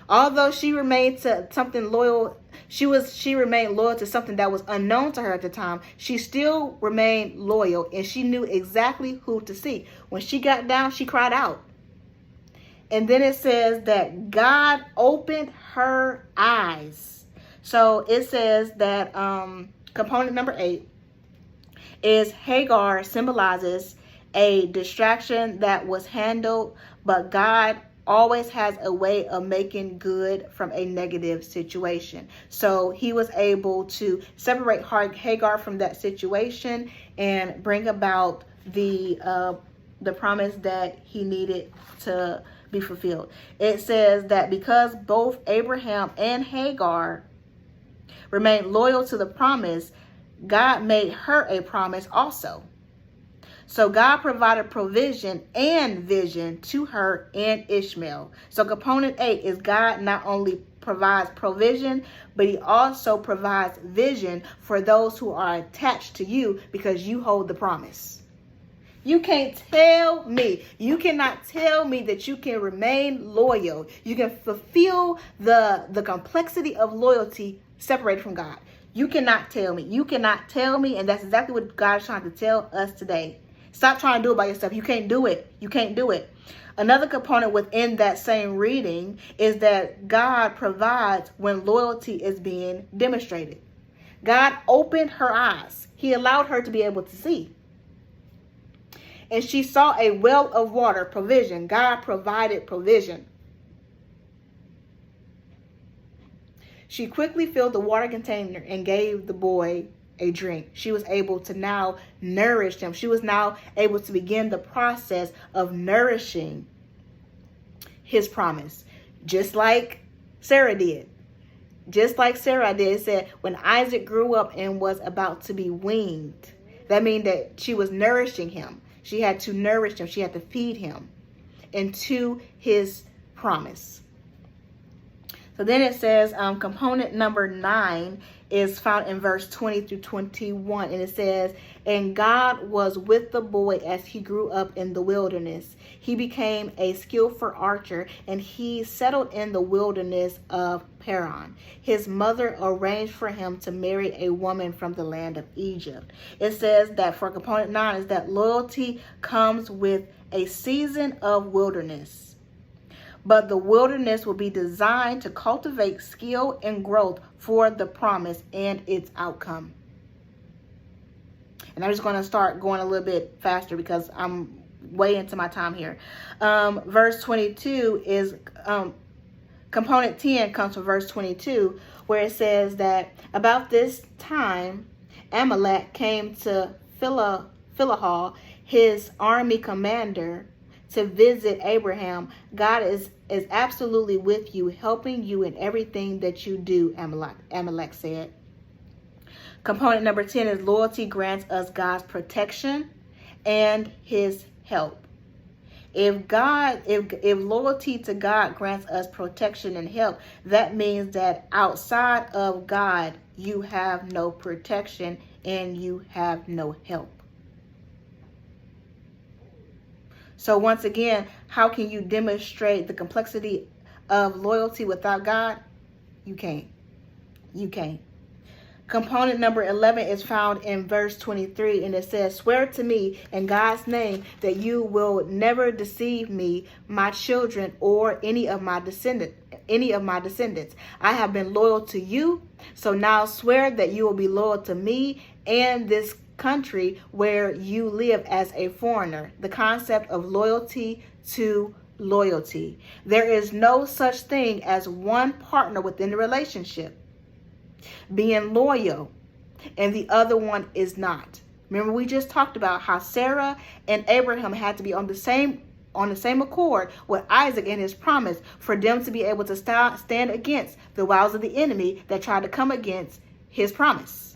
Although she remained to something loyal, she remained loyal to something that was unknown to her at the time. She still remained loyal, and she knew exactly who to seek. When she got down, she cried out. And then it says that God opened her eyes. So it says that component number 8 is Hagar symbolizes a distraction that was handled, but God always has a way of making good from a negative situation. So he was able to separate Hagar from that situation and bring about the promise that he needed to be fulfilled. It says that because both Abraham and Hagar remained loyal to the promise, God made her a promise also. So God provided provision and vision to her and Ishmael. So component 8 is God not only provides provision, but he also provides vision for those who are attached to you because you hold the promise. You can't tell me, you cannot tell me that you can remain loyal. You can fulfill the complexity of loyalty separated from God. You cannot tell me. You cannot tell me, and that's exactly what God is trying to tell us today. Stop trying to do it by yourself. You can't do it. You can't do it. Another component within that same reading is that God provides when loyalty is being demonstrated. God opened her eyes. He allowed her to be able to see. And she saw a well of water, provision. God provided provision. She quickly filled the water container and gave the boy a drink. She was able to now nourish him. She was now able to begin the process of nourishing his promise, just like Sarah did. Just like Sarah did. It said when Isaac grew up and was about to be weaned, that means that she was nourishing him. She had to nourish him. She had to feed him into his promise. So then it says component number 9 is found in verse 20 through 21. And it says, and God was with the boy as he grew up in the wilderness. He became a skillful archer, and he settled in the wilderness of Paran. His mother arranged for him to marry a woman from the land of Egypt. It says that for component 9 is that loyalty comes with a season of wilderness. But the wilderness will be designed to cultivate skill and growth for the promise and its outcome. And I'm just going to start going a little bit faster because I'm way into my time here. Verse 22 is, component 10 comes from verse 22, where it says that about this time, Amalek came to Philahal, his army commander, to visit Abraham, God is absolutely with you, helping you in everything that you do, Amalek said. Component number 10 is loyalty grants us God's protection and his help. If loyalty to God grants us protection and help, that means that outside of God, you have no protection and you have no help. So once again, how can you demonstrate the complexity of loyalty without God? You can't. You can't. Component number 11 is found in verse 23, and it says, swear to me in God's name that you will never deceive me, my children, or any of my descendants. I have been loyal to you, so now swear that you will be loyal to me and this country where you live as a foreigner. The concept of loyalty to loyalty. There is no such thing as one partner within the relationship being loyal and the other one is not. Remember, we just talked about how Sarah and Abraham had to be on the same accord with Isaac and his promise for them to be able to stand against the wiles of the enemy that tried to come against his promise.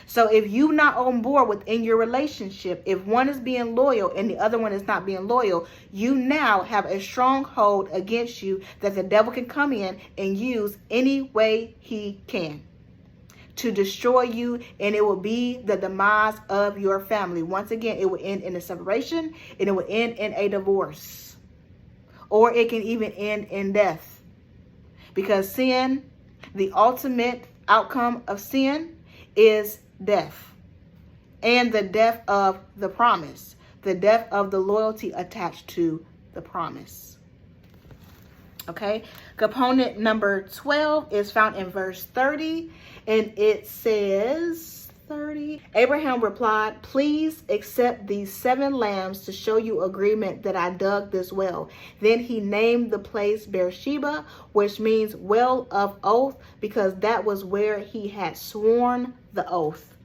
So if you're not on board within your relationship, if one is being loyal and the other one is not being loyal, you now have a stronghold against you that the devil can come in and use any way he can to destroy you, and it will be the demise of your family. Once again, it will end in a separation, and it will end in a divorce, or it can even end in death, because sin, the ultimate outcome of sin, is death, and the death of the promise, the death of the loyalty attached to the promise. Okay, component number 12 is found in verse 30, and it says 30. Abraham replied, please accept these 7 lambs to show you agreement that I dug this well. Then he named the place Beersheba, which means well of oath, because that was where he had sworn the oath.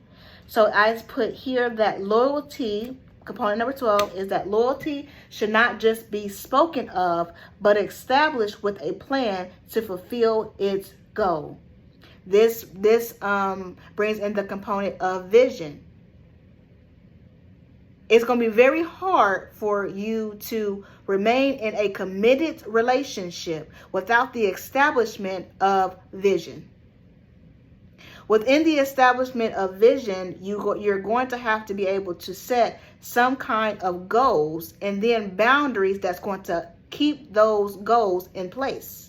So I put here that loyalty, component number 12, is that loyalty should not just be spoken of, but established with a plan to fulfill its goal. This brings in the component of vision. It's going to be very hard for you to remain in a committed relationship without the establishment of vision. Within the establishment of vision, you're going to have to be able to set some kind of goals and then boundaries that's going to keep those goals in place.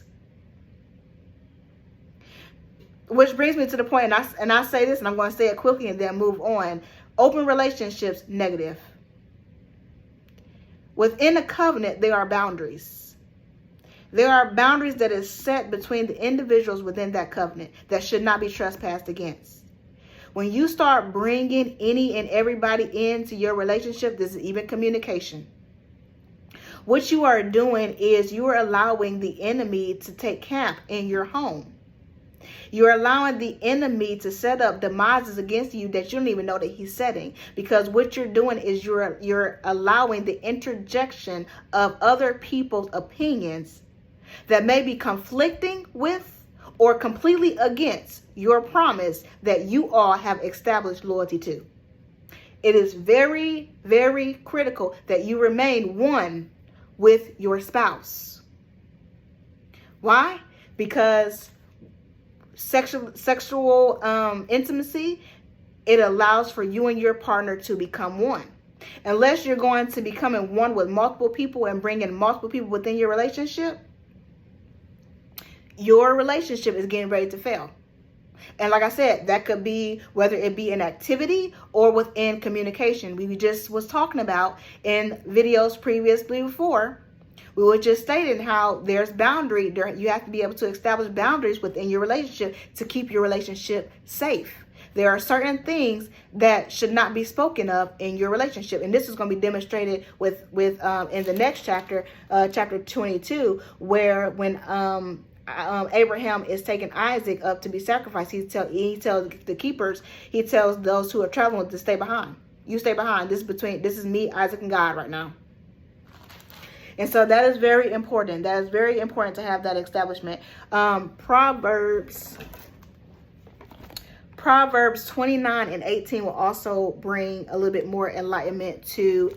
Which brings me to the point, and I say this, and I'm going to say it quickly and then move on. Open relationships, negative. Within a covenant, there are boundaries. There are boundaries that is set between the individuals within that covenant that should not be trespassed against. When you start bringing any and everybody into your relationship, this is even communication. What you are doing is you are allowing the enemy to take camp in your home. You're allowing the enemy to set up demises against you that you don't even know that he's setting, because what you're doing is you're allowing the interjection of other people's opinions that may be conflicting with or completely against your promise that you all have established loyalty to. It is very, very critical that you remain one with your spouse. Why? Because sexual intimacy, it allows for you and your partner to become one. Unless you're going to becoming one with multiple people and bringing multiple people within your relationship, your relationship is getting ready to fail. And like I said, that could be whether it be an activity or within communication. We just was talking about in videos previously before. We were just stating how there's boundary. You have to be able to establish boundaries within your relationship to keep your relationship safe. There are certain things that should not be spoken of in your relationship, and this is going to be demonstrated with in the next chapter, chapter 22, where when Abraham is taking Isaac up to be sacrificed, he tells the keepers, he tells those who are traveling to stay behind. You stay behind. This is me, Isaac, and God right now. And so that is very important. That is very important to have that establishment. Proverbs 29:18 will also bring a little bit more enlightenment to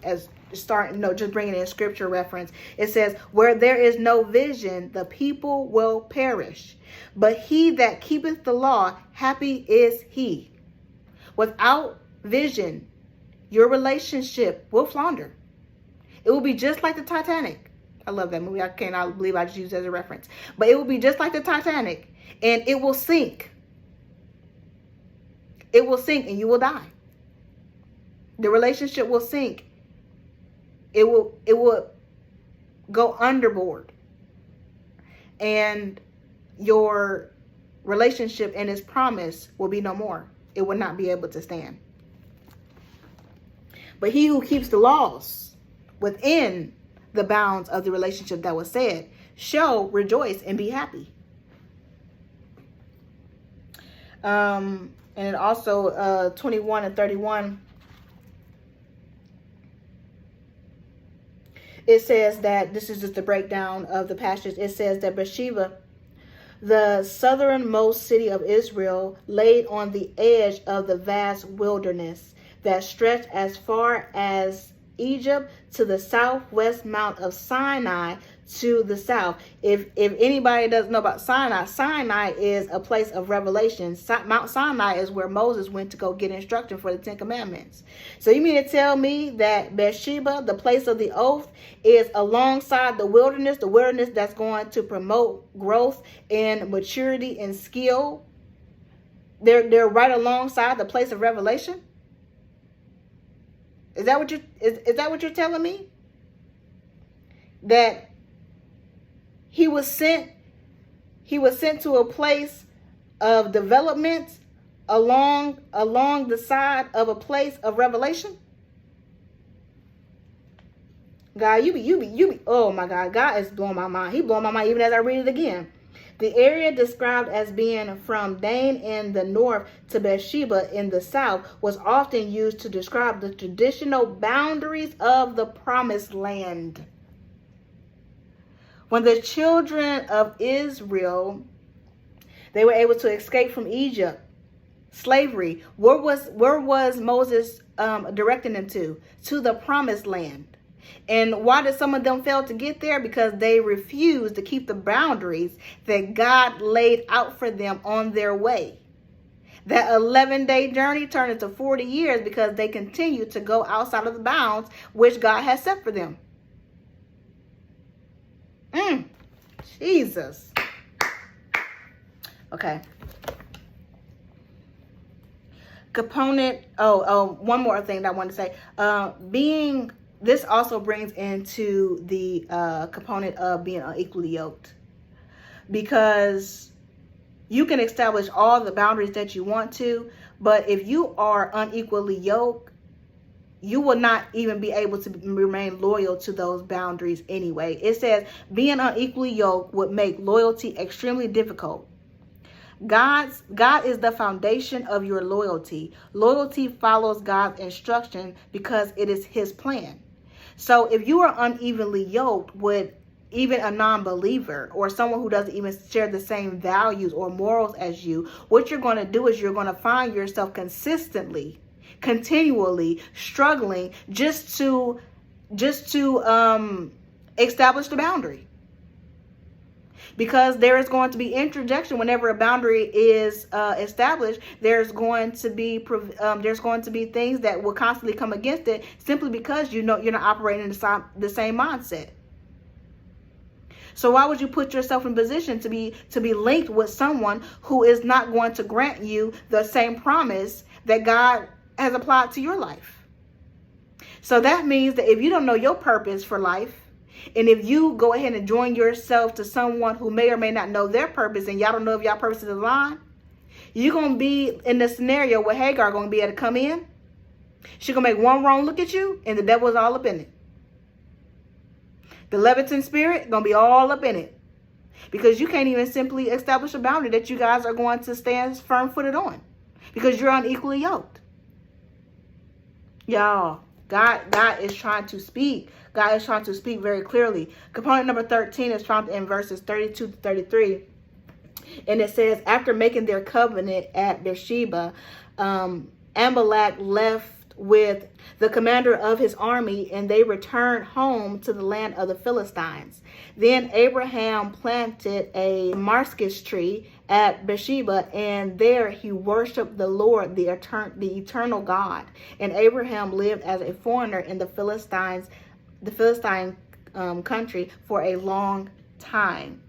just bringing in scripture reference. It says, where there is no vision, the people will perish. But he that keepeth the law, happy is he. Without vision, your relationship will flounder. It will be just like the Titanic. I love that movie. I cannot believe I just used it as a reference. But it will be just like the Titanic, and it will sink. It will sink and you will die. The relationship will sink. It will go underboard. And your relationship and its promise will be no more. It will not be able to stand. But he who keeps the laws within the bounds of the relationship that was said shall rejoice and be happy. And also 21 and 31, it says that, this is just a breakdown of the passage. It says that Beersheba, the southernmost city of Israel, laid on the edge of the vast wilderness that stretched as far as Egypt to the southwest Mount of Sinai to the south. If anybody doesn't know about Sinai, Sinai is a place of revelation. Mount Sinai is where Moses went to go get instruction for the Ten Commandments. So you mean to tell me that Beersheba, the place of the oath, is alongside the wilderness that's going to promote growth and maturity and skill? They're right alongside the place of revelation? Is that what you're telling me? That he was sent to a place of development along the side of a place of revelation? God, you be, oh my God, God is blowing my mind. He blowing my mind even as I read it again. The area described as being from Dan in the north to Beersheba in the south was often used to describe the traditional boundaries of the promised land. When the children of Israel, they were able to escape from Egypt, slavery, where was Moses directing them to? To the promised land. And why did some of them fail to get there? Because they refused to keep the boundaries that God laid out for them on their way. That 11-day journey turned into 40 years because they continued to go outside of the bounds which God has set for them. Jesus. Okay. One more thing that I want to say. This also brings into the component of being unequally yoked, because you can establish all the boundaries that you want to, but if you are unequally yoked, you will not even be able to remain loyal to those boundaries anyway. It says being unequally yoked would make loyalty extremely difficult. God is the foundation of your loyalty. Loyalty follows God's instruction because it is his plan. So if you are unevenly yoked with even a non-believer or someone who doesn't even share the same values or morals as you, what you're going to do is you're going to find yourself continually struggling just to establish the boundary. Because there is going to be interjection whenever a boundary is established. There's going to be things that will constantly come against it, simply because you're not operating in the same mindset. So why would you put yourself in position to be linked with someone who is not going to grant you the same promise that God has applied to your life? So that means that if you don't know your purpose for life, and if you go ahead and join yourself to someone who may or may not know their purpose, and y'all don't know if y'all purpose is aligned, you're going to be in the scenario where Hagar going to be able to come in. She's going to make one wrong look at you, and the devil is all up in it. The Leviathan spirit going to be all up in it. Because you can't even simply establish a boundary that you guys are going to stand firm-footed on. Because you're unequally yoked. Y'all, God is trying to speak. God is trying to speak very clearly. Component number 13 is found in verses 32 to 33. And it says, after making their covenant at Beersheba, Amalek left with the commander of his army, and they returned home to the land of the Philistines. Then Abraham planted a marskis tree at Beersheba, and there he worshiped the Lord, the eternal God. And Abraham lived as a foreigner in the Philistine country for a long time.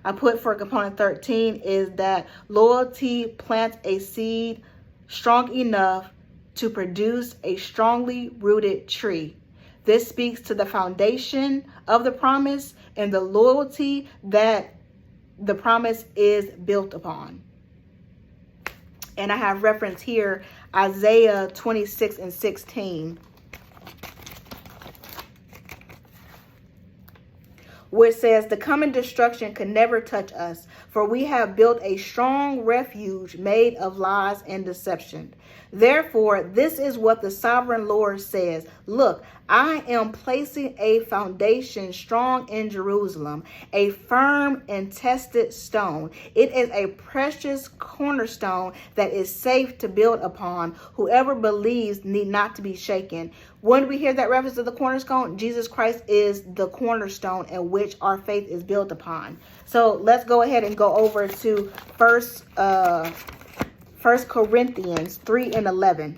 I put for component 13 is that loyalty plants a seed strong enough to produce a strongly rooted tree. This speaks to the foundation of the promise and the loyalty that the promise is built upon. And I have reference here, Isaiah 26 and 16. Which says, the coming destruction can never touch us, for we have built a strong refuge made of lies and deception. Therefore, this is what the sovereign Lord says. Look, I am placing a foundation strong in Jerusalem, a firm and tested stone. It is a precious cornerstone that is safe to build upon. Whoever believes need not to be shaken. When we hear that reference to the cornerstone, Jesus Christ is the cornerstone in which our faith is built upon. So let's go ahead and go over to First Corinthians 3 and 11.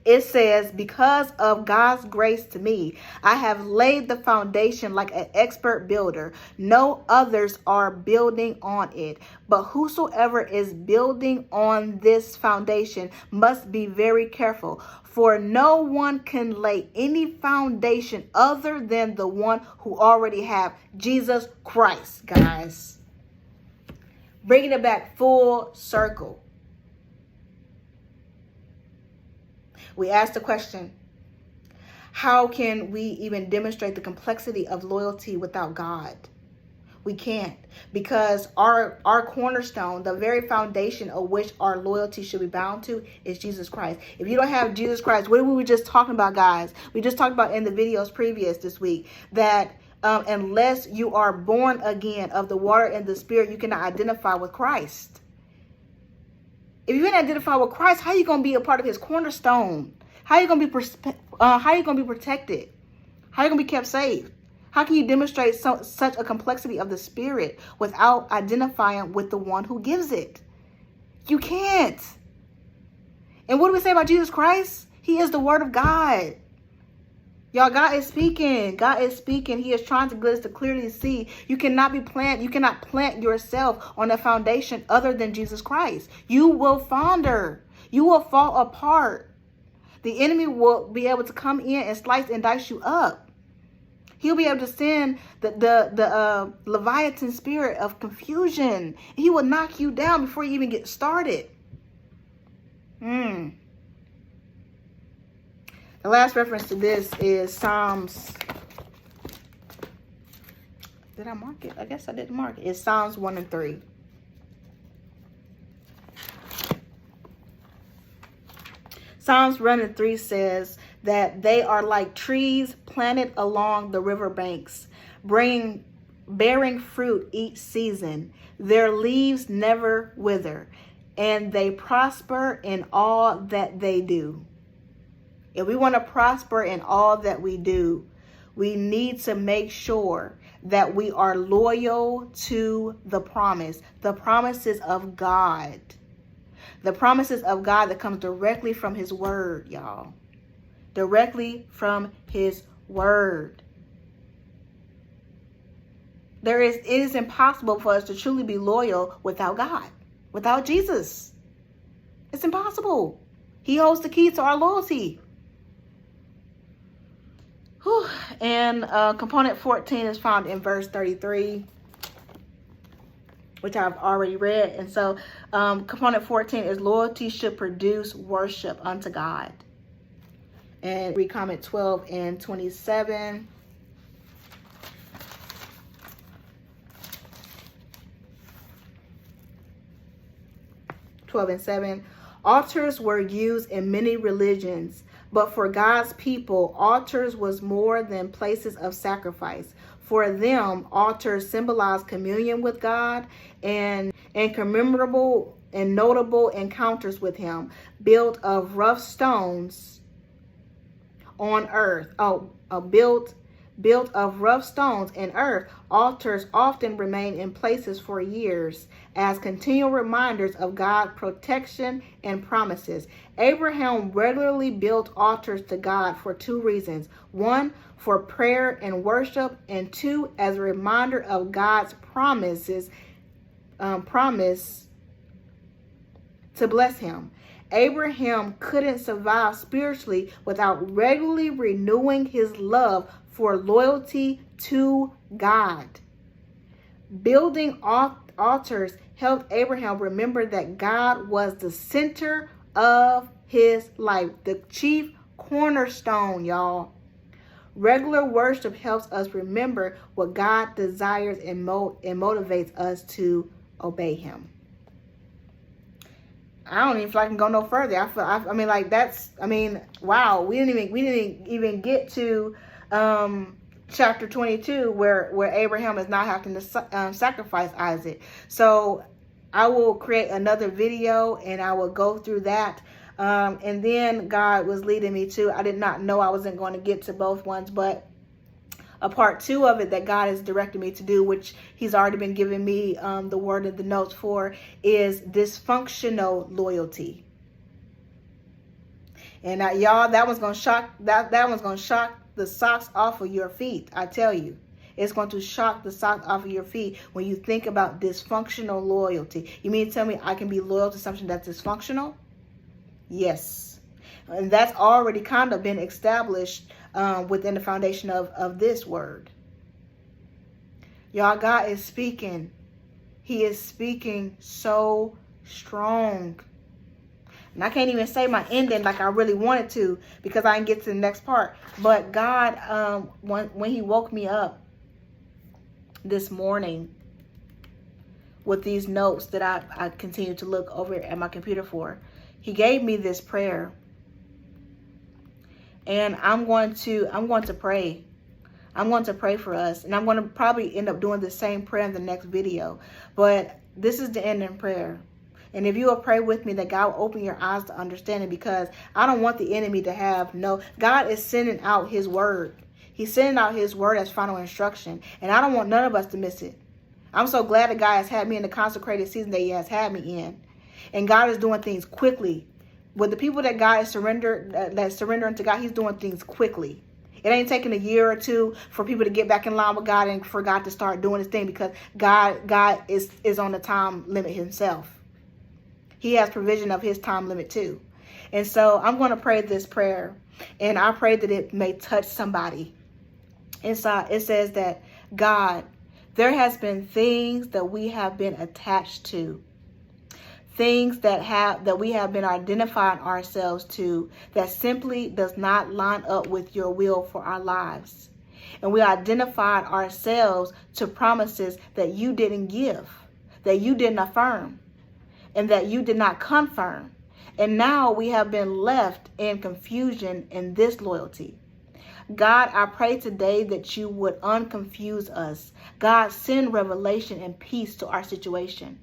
It says, because of God's grace to me, I have laid the foundation like an expert builder. No others are building on it. But whosoever is building on this foundation must be very careful. For no one can lay any foundation other than the one who already have, Jesus Christ, guys. Bringing it back full circle. We asked the question, how can we even demonstrate the complexity of loyalty without God? We can't, because our cornerstone, the very foundation of which our loyalty should be bound to, is Jesus Christ. If you don't have Jesus Christ, what were we just talking about, guys? We just talked about in the videos previous this week that unless you are born again of the water and the Spirit, you cannot identify with Christ. If you didn't identify with Christ, how are you going to be a part of his cornerstone? How are you going to be protected? How are you going to be kept safe? How can you demonstrate such a complexity of the Spirit without identifying with the one who gives it? You can't. And what do we say about Jesus Christ? He is the Word of God. Y'all, God is speaking. God is speaking. He is trying to get us to clearly see. You cannot plant yourself on a foundation other than Jesus Christ. You will founder. You will fall apart. The enemy will be able to come in and slice and dice you up. He'll be able to send the Leviathan spirit of confusion. He will knock you down before you even get started. The last reference to this is Psalms. Did I mark it? I guess I didn't mark it. It's Psalms 1 and 3. Psalms 1 and 3 says that they are like trees planted along the river banks, bearing fruit each season. Their leaves never wither, and they prosper in all that they do. If we want to prosper in all that we do, we need to make sure that we are loyal to the promises of God. The promises of God that comes directly from his word, y'all. Directly from his word. It is impossible for us to truly be loyal without God, without Jesus. It's impossible. He holds the key to our loyalty. And component 14 is found in verse 33, which I've already read. And so component 14 is loyalty should produce worship unto God. And read comment 12 and 27. (12 and 7). Altars were used in many religions, But for God's people, altars was more than places of sacrifice. For them, altars symbolized communion with God and commemorable and notable encounters with him, built of rough stones on earth. Built of rough stones and earth, altars often remain in places for years as continual reminders of God's protection and promises. Abraham regularly built altars to God for two reasons. One, for prayer and worship, and two, as a reminder of God's promise to bless him. Abraham couldn't survive spiritually without regularly renewing his love for loyalty to God. Building altars helped Abraham remember that God was the center of his life, the chief cornerstone, y'all. Regular worship helps us remember what God desires and motivates us to obey him. I don't even feel like I can go no further. Wow. We didn't even get to chapter 22 where Abraham is now having to sacrifice Isaac. So I will create another video and I will go through that. And then God was leading me to, I did not know I wasn't going to get to both ones, but a part 2 of it that God has directed me to do, which he's already been giving me the word of the notes for, is dysfunctional loyalty. And y'all, that one's gonna shock the socks off of your feet. I tell you, it's going to shock the socks off of your feet when you think about dysfunctional loyalty. You mean to tell me I can be loyal to something that's dysfunctional? Yes. And that's already kind of been established within the foundation of this word. Y'all, God is speaking. He is speaking so strong. And I can't even say my ending like I really wanted to because I didn't get to the next part. But God, when he woke me up this morning with these notes that I continue to look over at my computer for, he gave me this prayer. And I'm going to pray. I'm going to pray for us. And I'm going to probably end up doing the same prayer in the next video. But this is the ending prayer. And if you will pray with me, that God will open your eyes to understanding, because I don't want the enemy to have no. God is sending out his word. He's sending out his word as final instruction. And I don't want none of us to miss it. I'm so glad that God has had me in the consecrated season that he has had me in. And God is doing things quickly. With the people that God is surrendering to God, he's doing things quickly. It ain't taking a year or two for people to get back in line with God and for God to start doing his thing, because God is on the time limit himself. He has provision of his time limit too. And so I'm going to pray this prayer, and I pray that it may touch somebody. Inside it says that, God, there has been things that we have been attached to. Things that we have been identifying ourselves to that simply does not line up with your will for our lives. And we identified ourselves to promises that you didn't give, that you didn't affirm, and that you did not confirm. And now we have been left in confusion in this loyalty. God, I pray today that you would unconfuse us. God, send revelation and peace to our situation.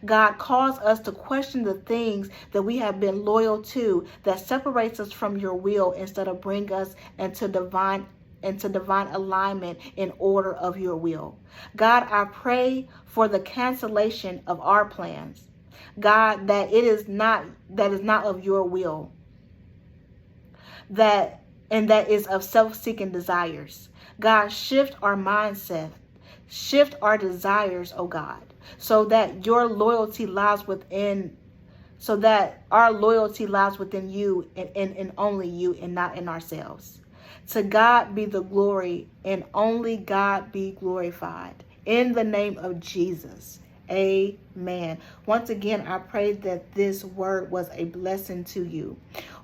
God, cause us to question the things that we have been loyal to that separates us from your will instead of bring us into divine alignment in order of your will. God, I pray for the cancellation of our plans. God, that is not of your will. That is of self-seeking desires. God, shift our mindset. Shift our desires, oh God, so that your loyalty lies within, so that our loyalty lies within you and only you and not in ourselves. To God be the glory, and only God be glorified. In the name of Jesus. Amen. Once again, I pray that this word was a blessing to you.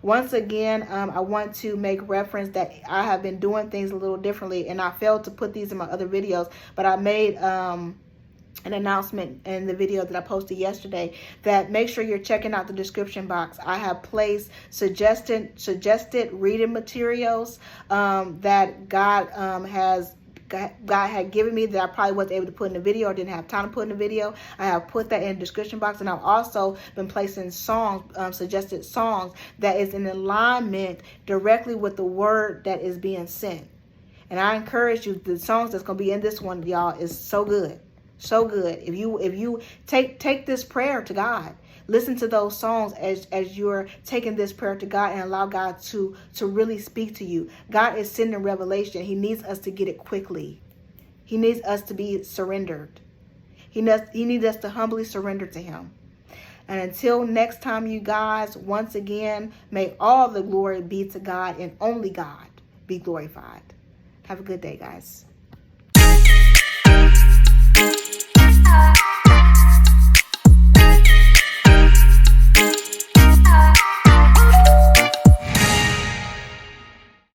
Once again, I want to make reference that I have been doing things a little differently, and I failed to put these in my other videos, but I made an announcement in the video that I posted yesterday, that make sure you're checking out the description box. I have placed suggested reading materials that God had given me, that I probably wasn't able to put in the video or didn't have time to put in the video. I have put that in the description box, and I've also been placing songs, suggested songs that is in alignment directly with the word that is being sent. And I encourage you, the songs that's going to be in this one, y'all, is so good. So good. If you take this prayer to God, listen to those songs as you're taking this prayer to God, and allow God to really speak to you. God is sending revelation. He needs us to get it quickly. He needs us to be surrendered. He needs us to humbly surrender to him. And until next time, you guys, once again, may all the glory be to God, and only God be glorified. Have a good day, guys.